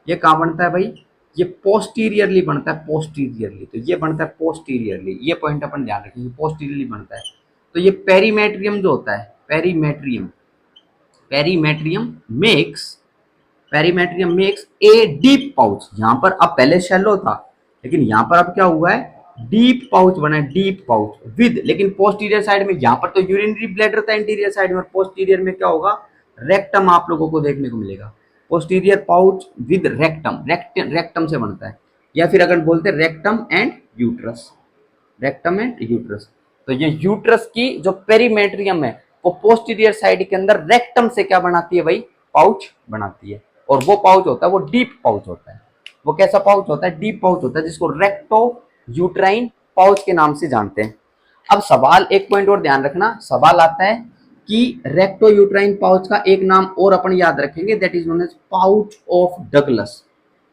ये कहां बनता है भाई? ये पोस्टीरियरली बनता है, पोस्टीरियरली। तो ये बनता है पोस्टीरियरली, ये पॉइंट अपन ध्यान रखेंगे, पोस्टीरियरली बनता है। तो ये पेरीमेट्रियम जो होता है, perimetrium makes a deep pouch. यहां पर अब पहले शैलो था, लेकिन यहां पर अब क्या हुआ है? डीप पाउच बना है, डीप पाउच विद, लेकिन पोस्टीरियर साइड में, यहां पर तो यूरिनरी ब्लैडर था एंटीरियर साइड में, पोस्टीरियर में क्या होगा? रेक्टम आप लोगों को देखने को मिलेगा। पोस्टीरियर पाउच विद रेक्टम से बनता है, या फिर अगर बोलते हैं rectum and uterus, rectum and uterus. तो ये यूट्रस की जो पेरीमेट्रियम है वो पोस्टीरियर साइड के अंदर रेक्टम से क्या बनाती है भाई? पाउच बनाती है। और वो पाउच होता है वो डीप पाउच होता है। वो कैसा पाउच होता है? डीप पाउच होता है, जिसको रेक्टो यूट्राइन पाउच के नाम से जानते हैं। अब सवाल, एक पॉइंट और ध्यान रखना, सवाल आता है कि रेक्टो यूट्राइन पाउच का एक नाम और अपन याद रखेंगे, that is known as pouch of Douglas.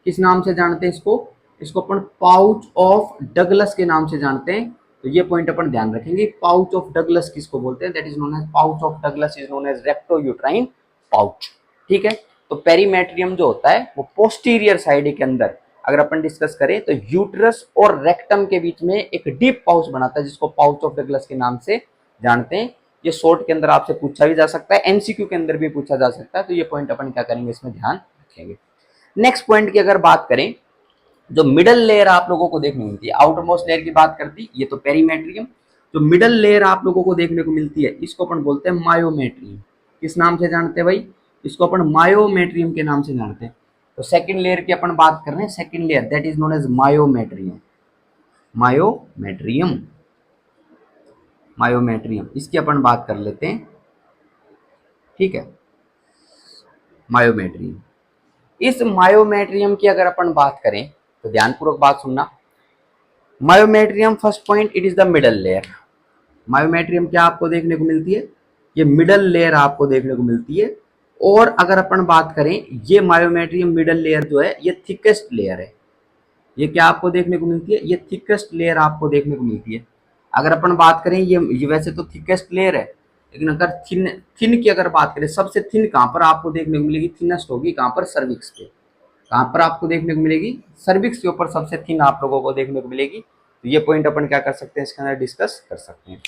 किस नाम से जानते हैं इसको? इसको अपन पाउच ऑफ डगलस के नाम से जानते हैं। तो ये पॉइंट अपन ध्यान रखेंगे, पाउच ऑफ डगलस किसको बोलते हैं? That is known as pouch of Douglas is known as recto uterine pouch. ठीक है, तो पेरीमेट्रियम जो होता है वो पोस्टीरियर साइड के अंदर अगर अपन डिस्कस करें तो यूट्रस और रेक्टम के बीच में एक डीप पाउच बनाता है, जिसको पाउच ऑफ डगलस के नाम से जानते हैं। ये शॉर्ट के अंदर आपसे पूछा भी जा सकता है, एमसीक्यू के अंदर भी पूछा जा सकता है। तो ये पॉइंट अपन क्या करेंगे, इसमें ध्यान रखेंगे। नेक्स्ट पॉइंट की अगर बात करें, जो मिडल लेयर आप लोगों को देखने को मिलती है, आउटर मोस्ट लेयर की बात करती, ये तो पेरीमेट्रियम। जो मिडल लेयर आप लोगों को देखने को मिलती है इसको अपन बोलते हैं मायोमेट्रियम। किस नाम से जानते हैं भाई? इसको अपन मायोमेट्रियम के नाम से जानते हैं। तो सेकंड लेयर की अपन बात कर रहे हैं, second layer that is known as myometrium, myometrium, myometrium, इसकी अपन बात कर लेते हैं। ठीक है, मायोमेट्रियम। इस मायोमेट्रियम की अगर अपन बात करें तो ध्यानपूर्वक बात सुनना। Myometrium, first point, it is the middle layer. Myometrium क्या आपको देखने को मिलती है? ये मिडल लेयर आपको देखने को मिलती है। और अगर अपन बात करें, ये मायोमेट्रियम मिडल लेयर जो है ये थिकेस्ट लेयर है। ये क्या आपको देखने को मिलती है? ये थिकेस्ट लेयर आपको देखने को मिलती है। अगर अपन बात करें, ये वैसे तो थिकेस्ट लेयर है, लेकिन अगर थिन की अगर बात करें, सबसे थिन कहाँ पर आपको देखने को मिलेगी? थिनेस्ट होगी कहाँ पर? सर्विक्स पे। कहाँ पर आपको देखने को मिलेगी? सर्विक्स के ऊपर सबसे थिन आप लोगों को देखने को मिलेगी। तो ये पॉइंट अपन क्या कर सकते हैं, इसके अंदर डिस्कस कर सकते हैं।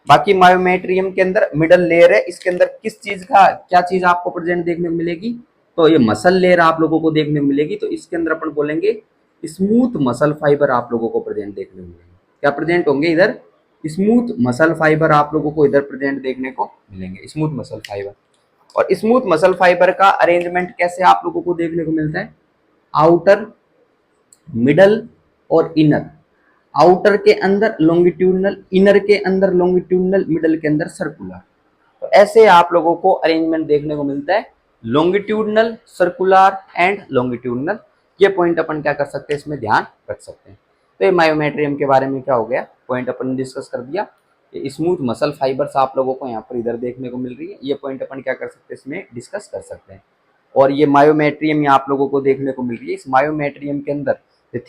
बाकी मायोमेट्रियम के अंदर मिडल लेयर है, इसके अंदर किस चीज का, क्या चीज आपको प्रेजेंट देखने को मिलेगी? तो ये मसल लेयर आप लोगों को देखने को मिलेगी। तो इसके अंदर अपन बोलेंगे स्मूथ मसल फाइबर आप लोगों को प्रेजेंट देखने को मिलेंगे। क्या प्रेजेंट होंगे इधर? स्मूथ मसल फाइबर आप लोगों को इधर प्रेजेंट देखने को मिलेंगे, स्मूथ मसल फाइबर। और स्मूथ मसल फाइबर का अरेंजमेंट कैसे आप लोगों को देखने को मिलता है? आउटर, मिडल और इनर। आउटर के अंदर लॉन्गिट्यूडनल, इनर के अंदर लॉन्गिट्यूडनल, मिडल के अंदर सर्कुलर। तो ऐसे आप लोगों को अरेंजमेंट देखने को मिलता है, लॉन्गिट्यूडनल, सर्कुलर एंड लॉन्गिट्यूडनल। ये पॉइंट अपन क्या कर सकते हैं, इसमें ध्यान रख सकते हैं। तो ये मायोमेट्रियम के बारे में क्या हो गया, पॉइंट अपन ने डिस्कस कर दिया। ये स्मूथ मसल फाइबर्स आप लोगों को यहाँ पर इधर देखने को मिल रही है, ये पॉइंट अपन क्या कर सकते हैं, इसमें डिस्कस कर सकते हैं। और ये मायोमेट्रियम आप लोगों को देखने को मिल रही है। इस मायोमेट्रियम के अंदर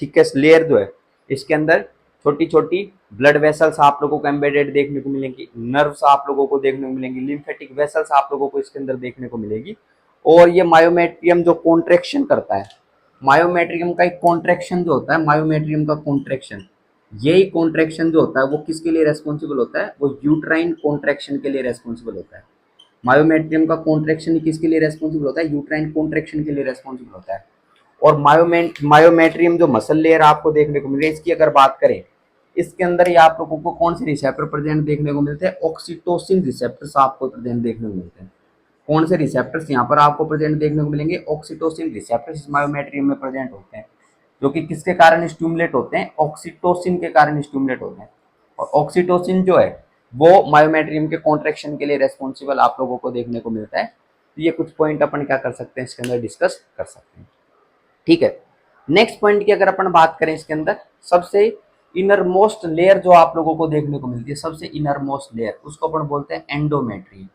थिकेस्ट लेयर जो है, इसके अंदर छोटी छोटी ब्लड वेसल्स आप लोगों को एम्बेडेड देखने को मिलेंगी, नर्व्स आप लोगों को देखने को मिलेंगी, लिम्फेटिक वेसल्स आप लोगों को इसके अंदर देखने को मिलेगी। और ये मायोमेट्रियम जो कॉन्ट्रैक्शन करता है, मायोमेट्रियम का एक कॉन्ट्रैक्शन जो होता है, मायोमेट्रियम का कॉन्ट्रैक्शन, यही कॉन्ट्रैक्शन जो होता है वो किसके लिए रेस्पॉन्सिबल होता है? वो यूट्राइन कॉन्ट्रैक्शन के लिए रेस्पॉन्सिबल होता है। मायोमेट्रियम का कॉन्ट्रैक्शन किसके लिए रेस्पॉन्सिबल होता है? यूट्राइन कॉन्ट्रैक्शन के लिए रेस्पॉन्सिबल होता है। और मायोमेट्रियम जो मसल लेयर आपको देखने को मिल रही है, इसकी अगर बात करें, इसके अंदर ये आप लोगों को कौन से रिसेप्टर प्रेजेंट देखने को मिलते हैं? ऑक्सीटोसिन रिसेप्टर्स आपको प्रेजेंट देखने को मिलते हैं। कौन से रिसेप्टर्स यहाँ पर आपको प्रेजेंट देखने को मिलेंगे? ऑक्सीटोसिन रिसेप्टर्स इस मायोमेट्रियम में प्रेजेंट होते हैं, जो कि किसके कारण स्टिमुलेट होते हैं? ऑक्सीटोसिन के कारण स्टिमुलेट होते हैं। और ऑक्सीटोसिन जो है वो मायोमेट्रियम के कॉन्ट्रैक्शन के लिए रेस्पॉन्सिबल आप लोगों को देखने को मिलता है। तो ये कुछ पॉइंट अपन क्या कर सकते हैं, इसके अंदर डिस्कस कर सकते हैं। ठीक है, नेक्स्ट पॉइंट की अगर अपन बात करें, इसके अंदर सबसे इनर मोस्ट लेयर जो आप लोगों को देखने को मिलती है, सबसे इनर मोस्ट लेयर, उसको अपन बोलते हैं एंडोमेट्रियम।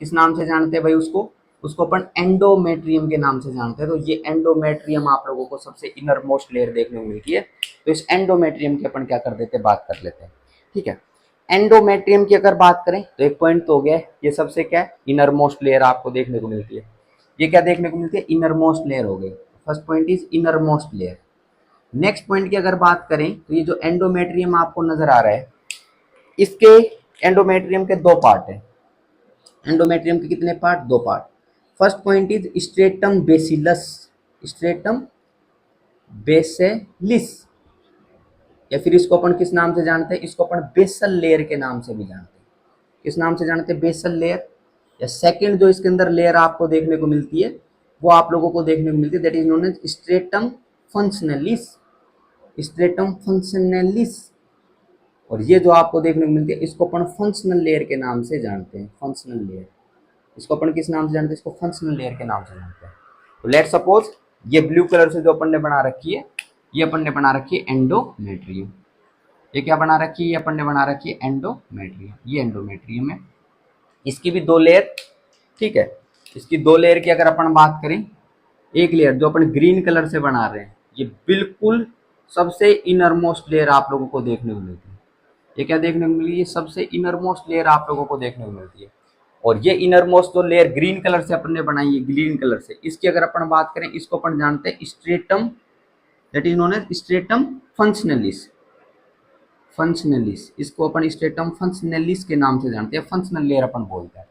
किस नाम से जानते हैं भाई उसको? उसको अपन एंडोमेट्रियम के नाम से जानते हैं। तो ये एंडोमेट्रियम आप लोगों को सबसे इनर मोस्ट लेयर देखने को मिलती है। तो इस एंडोमेट्रियम की अपन क्या कर देते हैं, बात कर लेते हैं। ठीक है, एंडोमेट्रियम की अगर बात करें तो एक पॉइंट तो हो गया, ये सबसे क्या है, इनर मोस्ट लेयर आपको देखने को मिलती है। ये क्या देखने को मिलती है? इनर मोस्ट लेयर हो गई। First point is inner most layer. Next point की अगर बात करें तो ये जो एंडोमेट्रियम आपको नजर आ रहा है, इसके एंडोमेट्रियम के दो पार्ट है। एंडोमेट्रियम के कितने पार्ट? दो part. First point is stratum basalis, stratum basalis, या फिर इसको अपन किस नाम से जानते हैं? इसको अपन बेसल लेयर के नाम से भी जानते हैं। किस नाम से जानते हैं? Basal layer. या सेकंड जो इसके अंदर लेयर आपको देखने को मिलती है, वो आप लोगों को देखने को मिलती है, that is known as stratum functionalis, stratum functionalis. और ये जो आपको देखने को मिलती है, इसको अपन फंक्शनल लेयर के नाम से जानते हैं। फंक्शनल लेयर, इसको अपन किस नाम से जानते हैं? इसको फंक्शनल लेयर के नाम से जानते हैं। तो लेट सपोज ये ब्लू कलर से जो अपन ने बना रखी है, ये अपन ने बना रखी है एंडोमेट्रियम। ये क्या बना रखी है? ये अपन ने बना रखी है एंडोमेट्रियम। ये एंडोमेट्रियम है, इसकी भी दो लेयर। ठीक है, इसकी दो लेयर की अगर अपन बात करें, एक लेयर जो अपन ग्रीन कलर से बना रहे हैं, ये बिल्कुल सबसे इनर मोस्ट लेयर आप लोगों को देखने को मिलती है। ये क्या देखने को मिली? ये सबसे इनर मोस्ट लेयर आप लोगों को देखने को मिलती है। और ये इनर मोस्ट जो लेयर ग्रीन कलर से अपन ने बनाई है, ग्रीन कलर से, इसकी अगर अपन बात करें, इसको अपन जानते हैं stratum, that is known as stratum functionalis. Functionalis, इसको अपन स्ट्रेटम फंक्शनलिस के नाम से जानते हैं, फंक्शनल लेयर अपन बोलते हैं।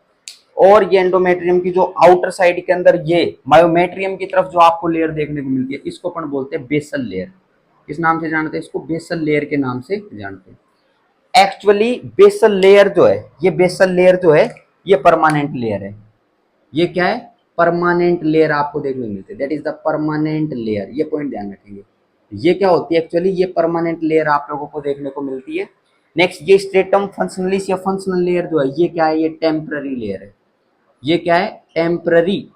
और ये एंडोमेट्रियम की जो आउटर साइड के अंदर ये मायोमेट्रियम की तरफ जो आपको लेयर देखने को मिलती है, इसको अपन बोलते हैं बेसल लेयर। किस नाम से जानते हैं? इसको बेसल लेयर के नाम से जानते हैं। एक्चुअली बेसल लेयर जो है, ये बेसल लेयर जो है, ये परमानेंट लेयर है। ये क्या है? परमानेंट लेयर आपको देखने को मिलती है, that is the permanent layer. ये पॉइंट ध्यान रखेंगे। ये क्या होती है एक्चुअली? ये परमानेंट लेयर आप लोगों को देखने को मिलती है। नेक्स्ट, ये स्ट्रेटम फंक्शनलिस या फंक्शनल लेयर जो है, ये क्या है? ये टेम्पररी लेयर है। ये क्या है? टेम्पररी।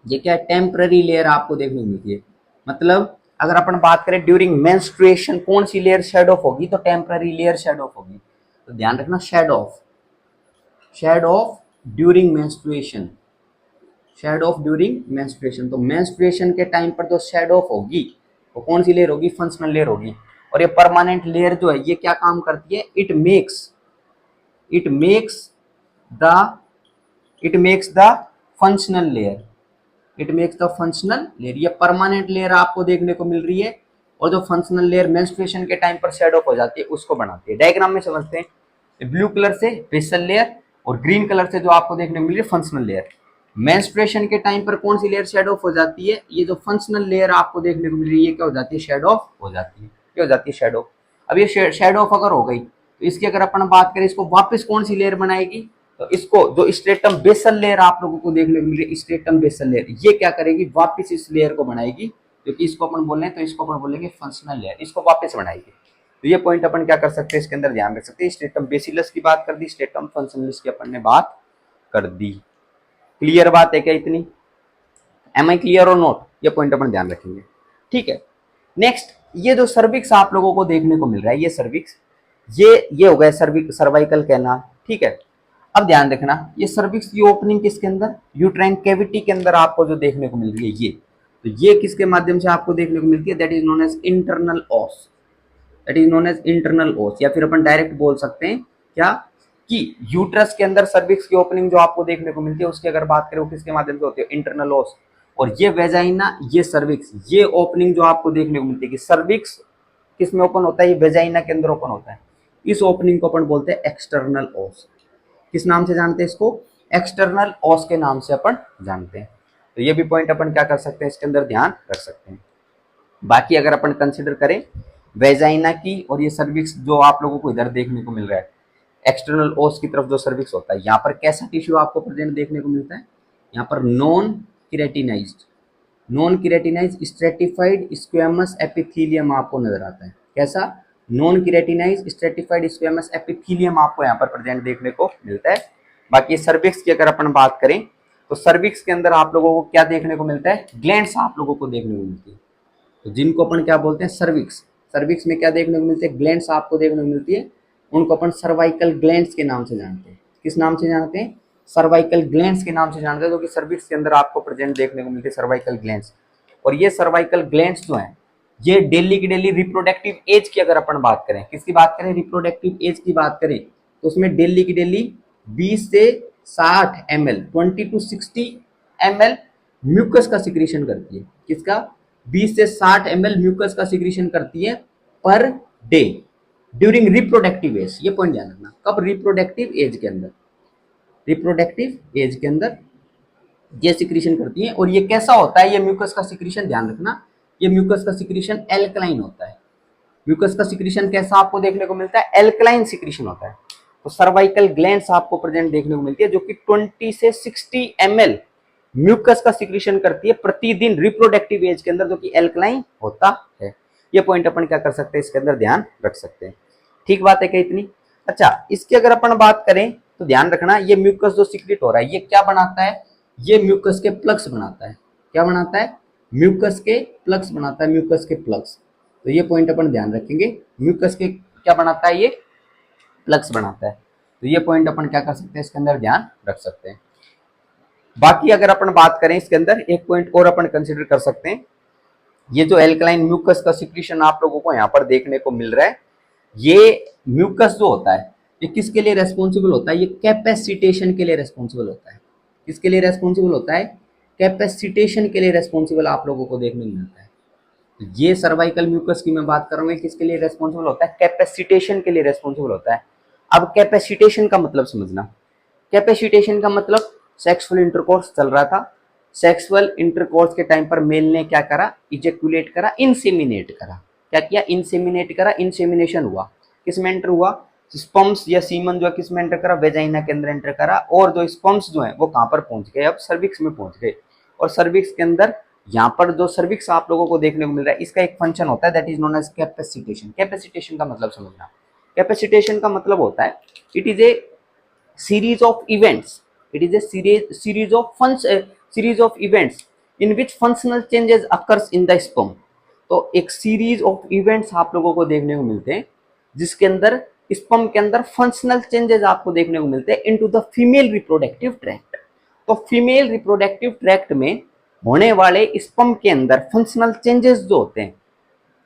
ये क्या है? टेम्पररी लेयर आपको देखने को मिलती है। मतलब अगर अपन बात करें ड्यूरिंग मेंस्ट्रुएशन कौन सी लेयर शेड ऑफ होगी? तो टेम्पररी लेयर शेड ऑफ होगी। तो ध्यान रखना, shed off, shed off during menstruation, shed off during menstruation. तो मेंस्ट्रुएशन के टाइम पर जो शेड ऑफ होगी वो कौन सी लेयर होगी? फंक्शनल लेयर होगी। और ये परमानेंट लेयर जो है, ये क्या काम करती है? It makes the functional layer, it makes the functional layer. ये परमानेंट लेयर आपको देखने को मिल रही है, और जो फंक्शनल लेयर मेंस्ट्रुएशन के टाइम पर शेड ऑफ हो जाती है, उसको बनाती है। डायग्राम में समझते हैं, ब्लू कलर से बेसल लेयर और ग्रीन कलर से जो आपको देखने को मिल रही है फंक्शनल लेयर। मेंस्ट्रुएशन के टाइम पर कौन सी लेयर शेड ऑफ हो जाती है? ये जो फंक्शनल लेयर आपको देखने को मिल रही है, ये क्या हो जाती है? शेड ऑफ हो जाती है। क्या हो जाती है? Shed off. अब ये शेड ऑफ अगर हो गई तो इसकी अगर अपन बात करें, इसको वापस कौन सी लेयर बनाएगी? तो इसको जो स्ट्रेटम बेसल लेयर आप लोगों को देखने को मिल रही है, स्ट्रेटम बेसल लेयर, ये क्या करेगी? वापस इस लेयर को बनाएगी, क्योंकि इसको अपन बोल रहे हैं तो इसको अपन बोलेंगे फंक्शनल लेयर, इसको वापस बनाएगी। तो ये पॉइंट अपन क्या कर सकते हैं, इसके अंदर ध्यान रख सकते हैं। स्ट्रेटम बेसिलस की बात कर दी, स्ट्रेटम फंक्शनलिस की अपन ने बात कर दी। क्लियर बात है क्या इतनी? एम आई क्लियर और नोट? ये पॉइंट अपन ध्यान रखेंगे, ठीक है। नेक्स्ट, ये जो सर्विक्स आप लोगों को देखने को मिल रहा है, ये सर्विक्स, ये हो गया सर्वाइकल कैनाल, ठीक है। अब ध्यान रखना, ये सर्विक्स की ओपनिंग किसके अंदर? यूट्राइन कैविटी के अंदर आपको जो देखने को मिल रही है, ये तो ये किसके माध्यम से आपको देखने को मिलती है? That is known as internal os, that is known as internal os, या फिर अपन डायरेक्ट बोल सकते हैं क्या कि यूट्रस के अंदर सर्विक्स की ओपनिंग जो आपको देखने को मिलती है, उसकी अगर बात करें वो किसके माध्यम से होती है? इंटरनल ओस। और ये वेजाइना, ये सर्विक्स, ये ओपनिंग जो आपको देखने को मिलती है कि सर्विक्स किस में ओपन होता है? ये वेजाइना के अंदर ओपन होता है। इस ओपनिंग को अपन बोलते हैं एक्सटर्नल ओस। किस नाम से जानते हैं इसको? एक्सटर्नल ओस के नाम से अपन जानते हैं। तो ये भी पॉइंट अपन क्या कर सकते हैं, इसके अंदर ध्यान रख सकते हैं। बाकी अगर अपन कंसिडर करें वेजाइना की और ये सर्विक्स जो आप लोगों को इधर देखने को मिल रहा है, एक्सटर्नल ओस की तरफ जो सर्विक्स होता है, यहाँ पर कैसा टिश्यू आपको प्रेजेंट देखने को मिलता है? यहाँ पर नॉन किरेटिनाइज्ड स्ट्रेटिफाइड स्क्वेमस एपिथेलियम आपको नजर आता है। कैसा? नॉन किरेटिनाइज्ड स्ट्रेटिफाइड स्क्वेमस एपिथेलियम आपको यहाँ पर प्रेजेंट देखने को मिलता है। बाकी सर्विक्स की अगर अपन बात करें तो सर्विक्स के अंदर आप लोगों को क्या देखने को मिलता है? ग्लैंड्स आप लोगों को देखने को मिलती है। तो जिनको अपन क्या बोलते हैं? सर्विक्स। सर्विक्स में क्या देखने को मिलते हैं? ग्लैंड्स आपको देखने को मिलती है। उनको अपन सर्वाइकल ग्लैंड्स के नाम से जानते हैं। किस नाम से जानते हैं? सर्वाइकल ग्लैंड्स के नाम से जानते हैं, जो कि सर्विक्स के अंदर आपको प्रेजेंट देखने को मिलते हैं, सर्वाइकल ग्लैंड्स। और ये सर्वाइकल ग्लैंड्स जो हैं, ये डेली की डेली रिप्रोडक्टिव एज की अगर अपन बात करें, किसकी बात करें? रिप्रोडक्टिव एज की बात करें, तो उसमें डेली की डेली 20 से 60 ml, 20 to 60 ml म्यूकस का सिक्रीशन करती है। किसका? 20 से 60 ml म्यूकस का सिक्रीशन करती है per day during reproductive age. ये पॉइंट ध्यान रखना, कब? रिप्रोडक्टिव एज के अंदर, रिप्रोडक्टिव एज के अंदर ये सिक्रीशन करती है। और ये कैसा होता है? ये म्यूकस का सिक्रीशन, ध्यान रखना, ये म्यूकस का सिक्रीशन एल्कलाइन होता है। म्यूकस का सिक्रीशन कैसा आपको देखने को मिलता है? एल्कलाइन सिक्रीशन होता है। तो सर्वाइकल ग्लैंड्स आपको प्रेजेंट देखने को मिलती है, जो कि 20 से 60 ml म्यूकस का सिक्रीशन करती है प्रतिदिन रिप्रोडक्टिव एज के अंदर, जो कि एल्कलाइन होता है। ये पॉइंट अपन क्या कर सकते हैं, इसके अंदर ध्यान रख सकते हैं। ठीक बात है क्या इतनी? अच्छा, इसकी अगर अपन बात करें तो ध्यान रखना, ये म्यूकस जो सिक्रीट हो रहा है, ये क्या बनाता है? ये म्यूकस के प्लग्स बनाता है। क्या बनाता है? म्यूकस के प्लग्स बनाता है, म्यूकस के प्लग्स। तो ये पॉइंट अपन ध्यान रखेंगे, म्यूकस के क्या बनाता है? ये प्लग्स बनाता है। तो ये पॉइंट अपन क्या कर सकते हैं, इसके अंदर ध्यान रख सकते हैं। बाकी अगर अपन बात करें इसके अंदर एक पॉइंट और अपन कंसिडर कर सकते हैं, ये जो एल्कलाइन म्यूकस का सिक्रीशन आप लोगों को यहाँ पर देखने को मिल रहा है, ये म्यूकस जो होता है, ये किसके लिए रेस्पॉन्सिबल होता है? ये कैपेसिटेशन के लिए रेस्पॉन्सिबल होता है। किसके लिए रेस्पॉन्सिबल होता है? कैपेसिटेशन के लिए रेस्पॉन्सिबल आप लोगों को देखने को मिलता है। ये सर्वाइकल म्यूकस की मैं बात कर रहा हूँ, किसके लिए रेस्पॉन्सिबल होता है? कैपेसिटेशन के लिए रेस्पॉन्सिबल होता है। अब कैपेसिटेशन का मतलब समझना, कैपेसिटेशन का मतलब सेक्सुअल इंटरकोर्स चल रहा था, सेक्सुअल इंटरकोर्स के टाइम पर मेल ने क्या करा? इजेक्युलेट करा, इंसेमिनेट करा। क्या किया? इंसेमिनेट करा, इंसेमिनेशन हुआ। किस में एंटर हुआ? स्पर्म्स या सीमन जो है किस में एंटर करा? वेजाइना के अंदर एंटर करा। और जो स्पर्म्स जो है वो कहां पर पहुंच गए? अब सर्विक्स में पहुंच गए। और सर्विक्स के अंदर यहाँ पर जो सर्विक्स आप लोगों को देखने को मिल रहा है, इसका एक फंक्शन होता है, that is known as capacitation. Capacitation का मतलब समझना, कैपेसिटेशन का मतलब होता है it is a series of events, it is a series of events in which functional changes occurs in the sperm। तो एक सीरीज ऑफ इवेंट्स आप लोगों को देखने को मिलते हैं जिसके अंदर स्पर्म के अंदर फंक्शनल चेंजेस आपको देखने को मिलते हैं into the female reproductive tract. तो फीमेल रिप्रोडक्टिव ट्रैक्ट में होने वाले स्पर्म के अंदर फंक्शनल चेंजेस जो होते हैं,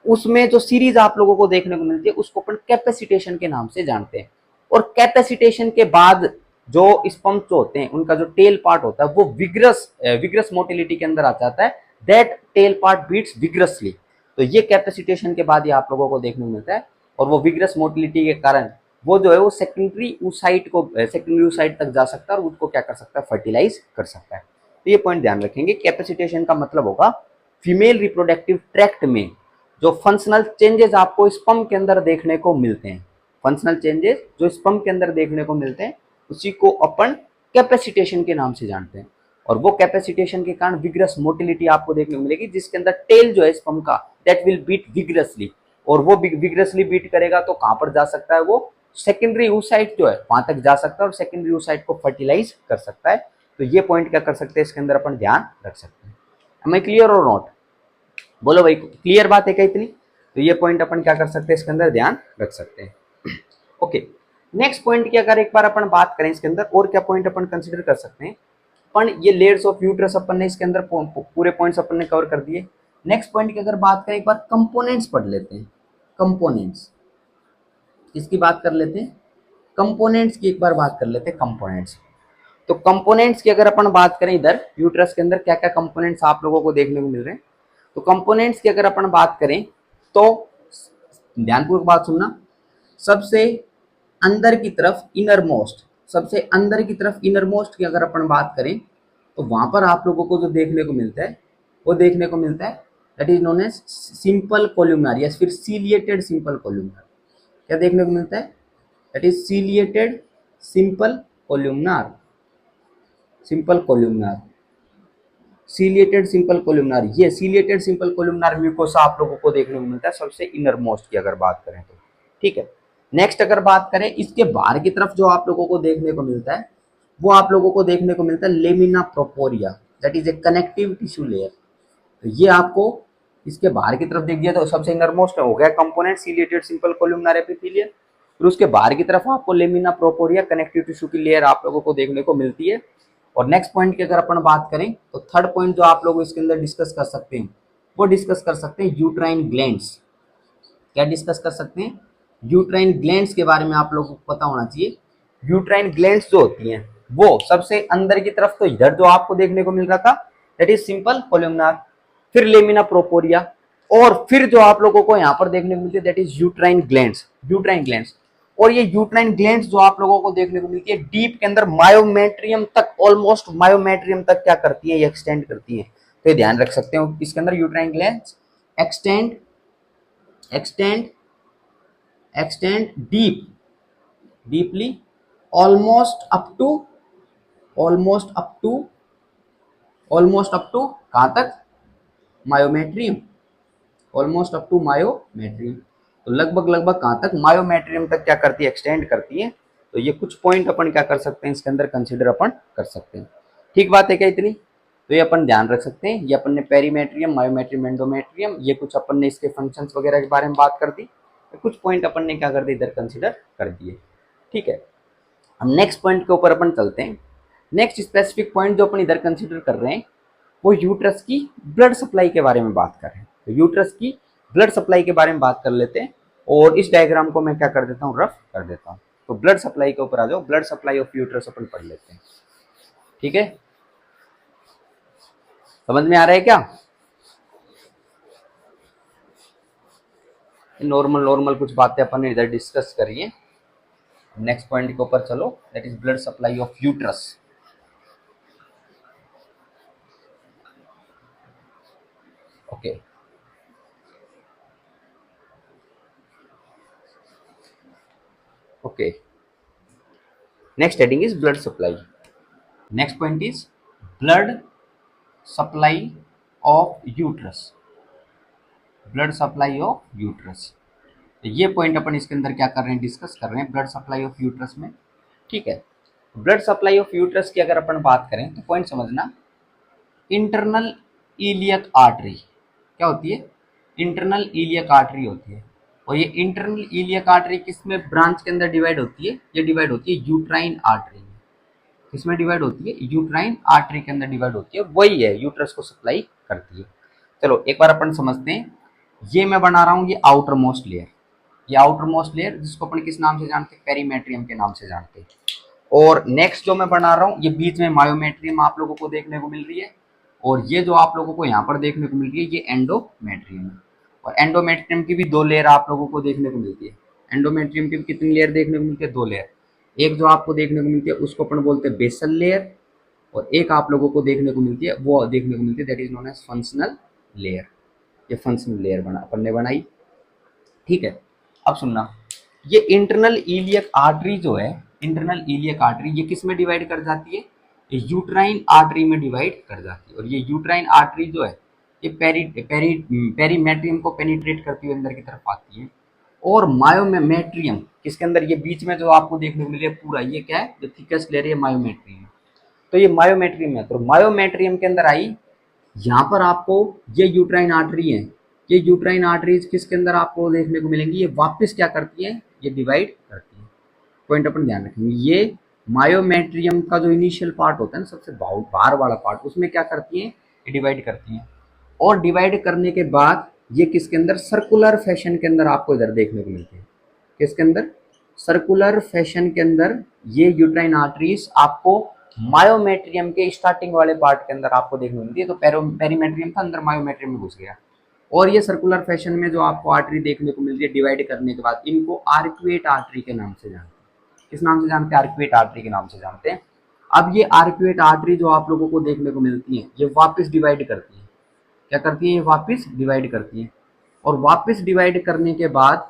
उसमें जो सीरीज आप लोगों को देखने को मिलती है उसको अपन कैपेसिटेशन के नाम से जानते हैं। और कैपेसिटेशन के बाद जो स्पर्म्स जो होते हैं उनका जो टेल पार्ट होता है वो विग्रस मोटिलिटी के अंदर आ जाता है। That tail part beats vigorously. तो ये कैपेसिटेशन के बाद ये आप लोगों को देखने को मिलता है। और वो विग्रस मोटिलिटी के कारण वो जो है वो सेकेंडरी ऊसाइट तक जा सकता है और उसको क्या कर सकता है? फर्टिलाइज कर सकता है। तो ये पॉइंट ध्यान रखेंगे। कैपेसिटेशन का मतलब होगा फीमेल रिप्रोडक्टिव ट्रैक्ट में जो फंक्शनल चेंजेस आपको स्पर्म के अंदर देखने को मिलते हैं, फंक्शनल चेंजेस जो स्पर्म के अंदर देखने को मिलते हैं, उसी को अपन कैपेसिटेशन के नाम से जानते हैं। और वो कैपेसिटेशन के कारण विग्रस मोटिलिटी आपको देखने को मिलेगी, जिसके अंदर टेल जो है स्पर्म का दैट विल बीट विग्रसली, और वो विग्रसली बीट करेगा तो कहां पर जा सकता है, वो सेकेंडरी oocyte जो है वहां तक जा सकता है और सेकेंडरी oocyte को फर्टिलाइज कर सकता है। तो ये पॉइंट क्या कर सकते हैं, इसके अंदर अपन ध्यान रख सकते हैं। एम आई क्लियर और नॉट? बोलो भाई, क्लियर बात है क्या इतनी? तो ये पॉइंट अपन क्या कर सकते हैं, इसके अंदर ध्यान रख सकते हैं। ओके, नेक्स्ट पॉइंट की अगर एक बार अपन बात करें इसके अंदर और क्या पॉइंट अपन कंसिडर कर सकते हैं। अपन ये लेयर्स ऑफ यूट्रस अपन ने इसके अंदर पूरे पॉइंट्स अपन ने कवर कर दिए। नेक्स्ट पॉइंट की अगर बात करें, एक बार कंपोनेंट्स पढ़ लेते हैं। कंपोनेंट्स किसकी बात कर लेते हैं, कंपोनेंट्स की एक बार बात कर लेते हैं। कंपोनेंट्स, तो कंपोनेंट्स की अगर अपन बात करें, इधर यूट्रस के अंदर क्या क्या कंपोनेंट्स आप लोगों को देखने को मिल रहे हैं। तो कंपोनेंट्स की अगर अपन बात करें तो ध्यानपूर्वक बात सुनना। सबसे अंदर की तरफ इनर मोस्ट, सबसे अंदर की तरफ इनर मोस्ट की अगर अपन बात करें तो वहां पर आप लोगों को जो देखने को मिलता है वो देखने को मिलता है that is known as simple columnar या फिर सीलिएटेड सिंपल कोल्यूमनार। क्या देखने को मिलता है, that is ciliated simple columnar, simple columnar, ciliated simple columnar. ये सीलिएटेड सिंपल कोल्यूमनार म्यूकोसा आप लोगों को देखने को मिलता है सबसे इनर मोस्ट की अगर बात करें तो, ठीक है। नेक्स्ट अगर बात करें इसके बाहर की तरफ जो आप लोगों को देखने को मिलता है, वो आप लोगों को देखने को मिलता है lamina propria, that is a connective tissue layer. तो ये आपको इसके बाहर की तरफ देख दिया तो सबसे इनर मोस्ट हो गया कंपोनेंट सीलिएटेड सिंपल कोल्यूमनार एपिथेलियम। फिर उसके बाहर की तरफ आपको लेमिना प्रोपोरिया कनेक्टिव टिश्यू की लेयर आप लोगों को देखने को मिलती है। और नेक्स्ट पॉइंट की अगर अपन बात करें तो थर्ड पॉइंट जो आप लोग इसके अंदर डिस्कस कर सकते हैं, वो डिस्कस कर सकते हैं यूट्राइन ग्लैंड्स। क्या डिस्कस कर सकते हैं, यूट्राइन ग्लैंड्स के बारे में आप लोगों को पता होना चाहिए। यूट्राइन ग्लैंड्स जो होती हैं वो सबसे अंदर की तरफ, तो इधर जो आपको देखने को मिल रहा था दैट इज सिंपल कोल्यूमनार, फिर लेमिना प्रोपोरिया, और फिर जो आप लोगों को यहाँ पर देखने को मिलती है that is uterine glands, uterine glands. और ये यूट्राइन ग्लैंड्स जो आप लोगों को देखने को मिलती है डीप के अंदर मायोमेट्रियम तक, ऑलमोस्ट मायोमेट्रियम तक क्या करती है, ये एक्सटेंड करती है। तो ये ध्यान रख सकते हो इसके अंदर uterine glands extend extend extend deeply almost up to almost up to almost up to कहां तक, myometrium, almost up to myometrium. तो लगभग लगभग कहां तक, मायोमेट्रियम तक क्या करती है, एक्सटेंड करती है। तो ये कुछ पॉइंट अपन क्या कर सकते हैं इसके अंदर कंसीडर अपन कर सकते हैं। ठीक बात है क्या इतनी? तो ये अपन ध्यान रख सकते हैं। ये अपन ने पेरीमेट्रियम, मायोमेट्रियम, एंडोमेट्रियम, ये कुछ अपन ने इसके फंक्शंस वगैरह के बारे में बात कर दी। कुछ पॉइंट अपन ने क्या कर दिए, इधर कंसीडर कर दिए। ठीक है, हम नेक्स्ट पॉइंट के ऊपर अपन चलते हैं। नेक्स्ट स्पेसिफिक पॉइंट जो अपन इधर कंसीडर कर रहे हैं वो यूट्रस की ब्लड सप्लाई के बारे में बात कर रहे हैं। तो यूट्रस की ब्लड सप्लाई के बारे में बात कर लेते हैं, और इस डायग्राम को मैं क्या कर देता हूँ, रफ कर देता हूँ। तो ब्लड सप्लाई के ऊपर आ जाओ, ब्लड सप्लाई ऑफ यूट्रस अपन पढ़ लेते हैं। ठीक है, समझ में आ रहा है क्या? नॉर्मल नॉर्मल कुछ बातें अपन ने इधर डिस्कस करिए। नेक्स्ट पॉइंट के ऊपर चलो, that is blood supply of uterus. Okay, okay, next heading is blood supply. Next point is blood supply of uterus, blood supply of uterus. तो ये पॉइंट अपन इसके अंदर क्या कर रहे हैं, डिस्कस कर रहे हैं ब्लड सप्लाई ऑफ यूट्रस में। ठीक है, ब्लड सप्लाई ऑफ यूट्रस की अगर अपन बात करें तो पॉइंट समझना, इंटरनल इलियक आर्टरी क्या होती है, इंटरनल इलियक आर्टरी होती है। और ये इंटरनल इलियक आर्टरी किस में ब्रांच के अंदर डिवाइड होती है, ये डिवाइड होती है यूट्राइन आर्टरी में। किसमें डिवाइड होती है, यूट्राइन आर्टरी के अंदर डिवाइड होती है, वही है यूट्रस को सप्लाई करती है। चलो एक बार अपन समझते हैं। ये मैं बना रहा हूँ ये आउटर मोस्ट लेयर, ये आउटर मोस्ट लेयर जिसको अपन किस नाम से जानते हैं, पेरीमेट्रियम के नाम से जानते हैं। और नेक्स्ट जो मैं बना रहा हूँ ये बीच में मायोमेट्रियम आप लोगों को देखने को मिल रही है, और ये जो आप लोगों को यहाँ पर देखने को मिल रही है ये एंडोमेट्रियम है। और एंडोमेट्रियम की भी दो लेयर आप लोगों को देखने को मिलती है। एंडोमेट्रियम की कितनी लेयर देखने को मिलती है, दो लेयर। एक जो आपको देखने को मिलती है उसको अपन बोलते हैं बेसल लेयर, और एक आप लोगों को देखने को मिलती है, वो देखने को मिलती है that is known as functional layer. ये फंक्शनल लेयर अपन ने बनाई, ठीक है। अब सुनना, ये इंटरनल इलियक आर्टरी जो है, इंटरनल इलियक आर्टरी ये किस में डिवाइड कर जाती है, यूट्राइन आर्टरी में डिवाइड कर जाती है। और ये यूट्राइन आर्टरी जो है ये पेरीमेट्रियम को पेनिट्रेट करती हुई अंदर की तरफ आती है। और मायोमेट्रियम किसके अंदर, ये बीच में जो आपको देखने को मिले पूरा, ये क्या है, जो थिकेस्ट लेयर है मायोमेट्रियम। तो ये मायोमेट्रियम है, तो मायोमेट्रियम के अंदर आई, यहाँ पर आपको ये यूट्राइन आर्टरी है, ये यूट्राइन आर्टरीज किसके अंदर आपको देखने को मिलेंगी, ये वापस क्या करती है, ये डिवाइड करती है। पॉइंट अपन ध्यान रखेंगे, ये मायोमेट्रियम का जो इनिशियल पार्ट होता है ना, सबसे बाहर वाला पार्ट, उसमें क्या करती है, ये डिवाइड करती है। और डिवाइड करने के बाद ये किसके अंदर, सर्कुलर फैशन के अंदर आपको इधर देखने को मिलती है। किसके अंदर, सर्कुलर फैशन के अंदर ये यूट्राइन आर्टरीज आपको मायोमेट्रियम के स्टार्टिंग वाले पार्ट के अंदर आपको देखने को मिलती है। तो पेरीमेट्रियम था, अंदर मायोमेट्रियम में घुस गया। और ये सर्कुलर फैशन में जो आपको आर्टरी देखने को मिलती है डिवाइड करने के बाद, इनको आर्क्वेट आर्टरी के नाम से जानते हैं। किस नाम से जानते हैं, आर्क्वेट आर्टरी के नाम से जानते हैं। अब ये आर्क्वेट आर्टरी जो आप लोगों को देखने को मिलती है, ये वापस डिवाइड करती है। क्या करती है, ये वापस डिवाइड करती है। और वापस डिवाइड करने के बाद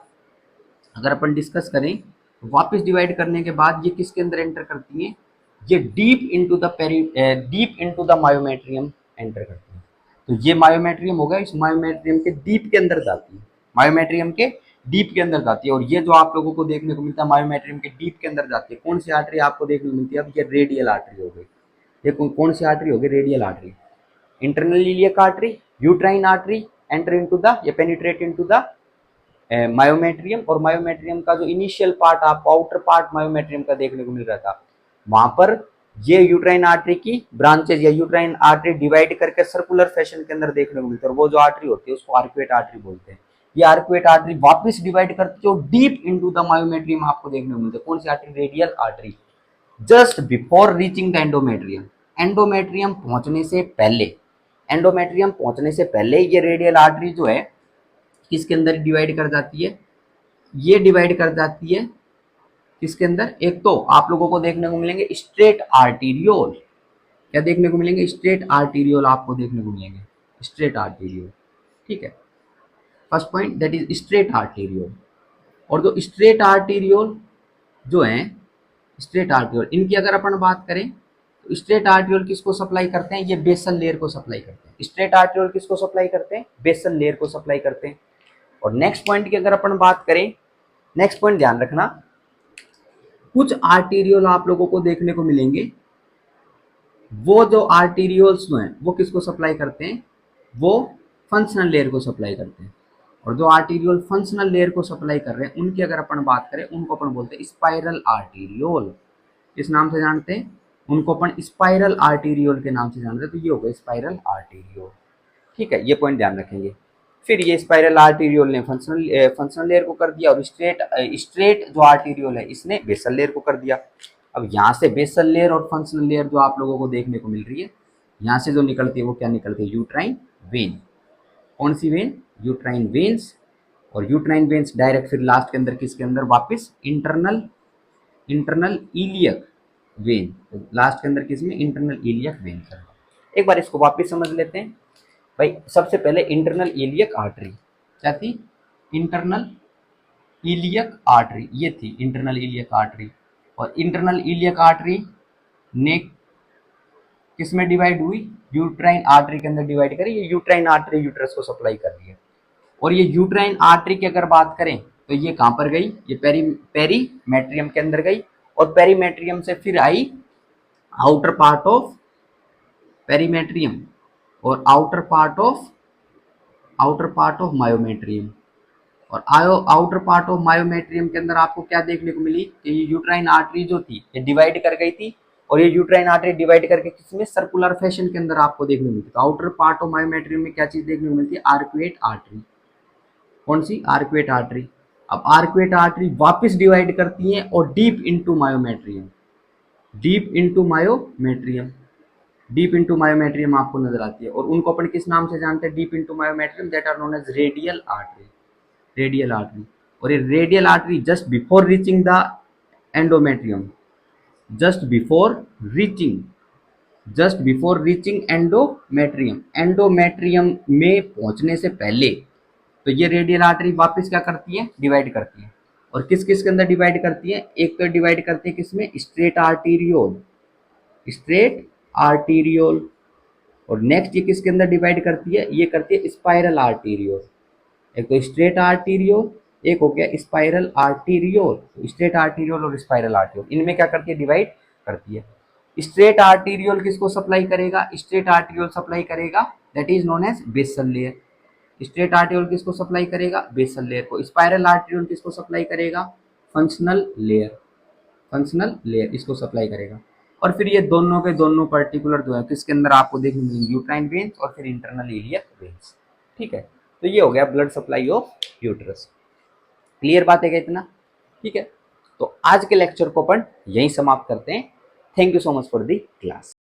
अगर अपन डिस्कस करें, वापस डिवाइड करने के बाद ये किसके अंदर एंटर करती है, ये deep into the myometrium enter करती है। तो ये मायोमेट्रियम होगा, इस मायोमेट्रियम के डीप के अंदर जाती है, मायोमेट्रियम के डीप के अंदर जाती है। और ये जो आप लोगों को देखने को मिलता है मायोमेट्रियम के डीप के अंदर जाती है, कौन सी आर्टरी आपको देखने को मिलती है, अब ये रेडियल आर्टरी हो गई। ये कौन सी आर्टरी होगी, radial artery. Internal iliac artery, uterine artery enter into the, ये पेनिट्रेट इनटू द मायोमेट्रियम। और मायोमेट्रियम का जो इनिशियल पार्ट आपको आउटर पार्ट मायोमेट्रियम का देखने को मिल रहा था, वहां पर ये यूट्राइन आर्टरी की ब्रांचेज या यूट्राइन आर्टरी डिवाइड करके सर्कुलर फैशन के अंदर देखने को मिलती है। और वो जो आर्टरी होती है उसको आर्क्वेट आर्टरी बोलते हैं। ये आर्क्वेट आर्टरी वापस डिवाइड करती है और डीप इनटू द मायोमेट्रियम आपको देखने को मिलती है। कौन सी artery, radial artery. Just before reaching the endometrium, endometrium पहुंचने से पहले, एंडोमेट्रियम पहुंचने से पहले ये रेडियल आर्टरी जो है किसके अंदर डिवाइड कर जाती है, ये डिवाइड कर जाती है किसके अंदर, एक तो आप लोगों को देखने को मिलेंगे स्ट्रेट आर्टीरियोल। क्या देखने को मिलेंगे, स्ट्रेट आर्टीरियोल आपको देखने को मिलेंगे, स्ट्रेट आर्टीरियोल, ठीक है। First point that is straight arteriole. और जो स्ट्रेट आर्टीरियोल जो है, स्ट्रेट आर्टीरियोल, इनकी अगर अपन बात करें तो स्ट्रेट आर्टीरियोल किसको सप्लाई करते हैं, ये बेसल लेयर को सप्लाई करते हैं। स्ट्रेट आर्टीरियोल किसको सप्लाई करते हैं, बेसल लेयर को सप्लाई करते हैं। और नेक्स्ट पॉइंट की अगर अपन बात करें, नेक्स्ट पॉइंट ध्यान रखना, कुछ आर्टीरियोल आप लोगों को देखने को मिलेंगे, वो जो आर्टीरियोल्स जो हैं वो किसको सप्लाई करते हैं, वो फंक्शनल लेयर को सप्लाई करते हैं। और जो आर्टीरियोल फंक्शनल लेयर को सप्लाई कर रहे हैं उनकी अगर अपन बात करें, उनको अपन बोलते हैं स्पाइरल आर्टीरियोल। इस नाम से जानते हैं, उनको अपन स्पाइरल आर्टीरियोल के नाम से जानते हैं। तो ये हो गया स्पाइरल आर्टीरियोल, ठीक है, ये पॉइंट ध्यान रखेंगे। फिर ये स्पाइरल आर्टीरियोल ने फंक्शनल लेयर को कर दिया, और स्ट्रेट जो आर्टीरियोल है इसने बेसल लेयर को कर दिया। अब यहाँ से बेसल लेयर और फंक्शनल लेयर जो आप लोगों को देखने को मिल रही है, यहाँ से जो निकलती है वो क्या निकलती है, यूट्राइन वेन। कौन सी वेन, यूट्राइन वेन्स। और यूट्राइन वेन्स डायरेक्ट फिर लास्ट के अंदर किसके अंदर, वापस इंटरनल इलियक वेन। लास्ट के अंदर किसमें, इंटरनल इलियक वेन कर। एक बार इसको वापस समझ लेते हैं भाई। सबसे पहले इंटरनल इलियक आर्टरी क्या थी, इंटरनल इलियक आर्टरी, ये थी इंटरनल इलियक आर्टरी। और इंटरनल इलियक आर्टरी ने किसमें डिवाइड हुई, यूट्राइन आर्टरी के अंदर डिवाइड करी। ये यूट्राइन आर्टरी यूट्रस को सप्लाई कर रही है। और ये यूट्राइन आर्टरी की अगर बात करें तो ये कहाँ पर गई, ये पेरीमेट्रियम के अंदर गई। और पेरीमेट्रियम से फिर आई आउटर पार्ट ऑफ पेरीमेट्रियम और आउटर पार्ट ऑफ मायोमेट्रियम। और आउटर पार्ट ऑफ मायोमेट्रियम के अंदर आपको क्या देखने को मिली कि ये यूट्राइन आर्टरी जो थी ये डिवाइड कर गई थी। और ये यूट्राइन आर्टरी डिवाइड करके किसमें, सर्कुलर फैशन के अंदर आपको देखने को मिलती है। तो आउटर पार्ट ऑफ मायोमेट्रियम में क्या चीज देखने को मिलती है, आर्क्वेट आर्टरी। कौन सी, आर्क्वेट आर्टरी। अब आर्क्वेट आर्टरी वापस डिवाइड करती है और deep into myometrium, deep into myometrium, deep into myometrium आपको नजर आती है। और उनको अपन किस नाम से जानते हैं, deep into myometrium, that are known as radial artery, radial artery. और ये radial artery just before reaching the endometrium, just before reaching just before reaching endometrium, endometrium में पहुंचने से पहले तो ये रेडियल आर्टरी वापस क्या करती है, डिवाइड करती है। और किस किस के अंदर डिवाइड करती है, एक तो डिवाइड करती है किसमें, स्ट्रेट आर्टीरियोल, स्ट्रेट आर्टीरियोल। और नेक्स्ट ये किसके अंदर डिवाइड करती है, ये करती है स्पाइरल आर्टीरियोल। एक तो स्ट्रेट आर्टीरियोल, एक हो गया स्पाइरल आर्टीरियोल। स्ट्रेट आर्टीरियोल और स्पाइरल आर्टीरियोल इनमें क्या करती है, डिवाइड करती है। स्ट्रेट आर्टीरियोल किसको सप्लाई करेगा, स्ट्रेट आर्टीरियोल सप्लाई करेगा that is known as basal layer. Straight arteriole किसको सप्लाई करेगा, बेसल लेयर को। स्पाइरल आर्टीरियोल किसको सप्लाई करेगा, फंक्शनल लेयर, फंक्शनल लेयर इसको सप्लाई करेगा। और फिर ये दोनों के दोनों पर्टिकुलर जो है किसके अंदर आपको देखने मिलेंगे, यूट्राइन वेन्स और फिर इंटरनल इलियक वेन्स। ठीक है, तो ये हो गया blood supply of uterus. Clear बात है क्या इतना? ठीक है, तो आज के लेक्चर को अपन यहीं समाप्त करते हैं। Thank you so much for the class.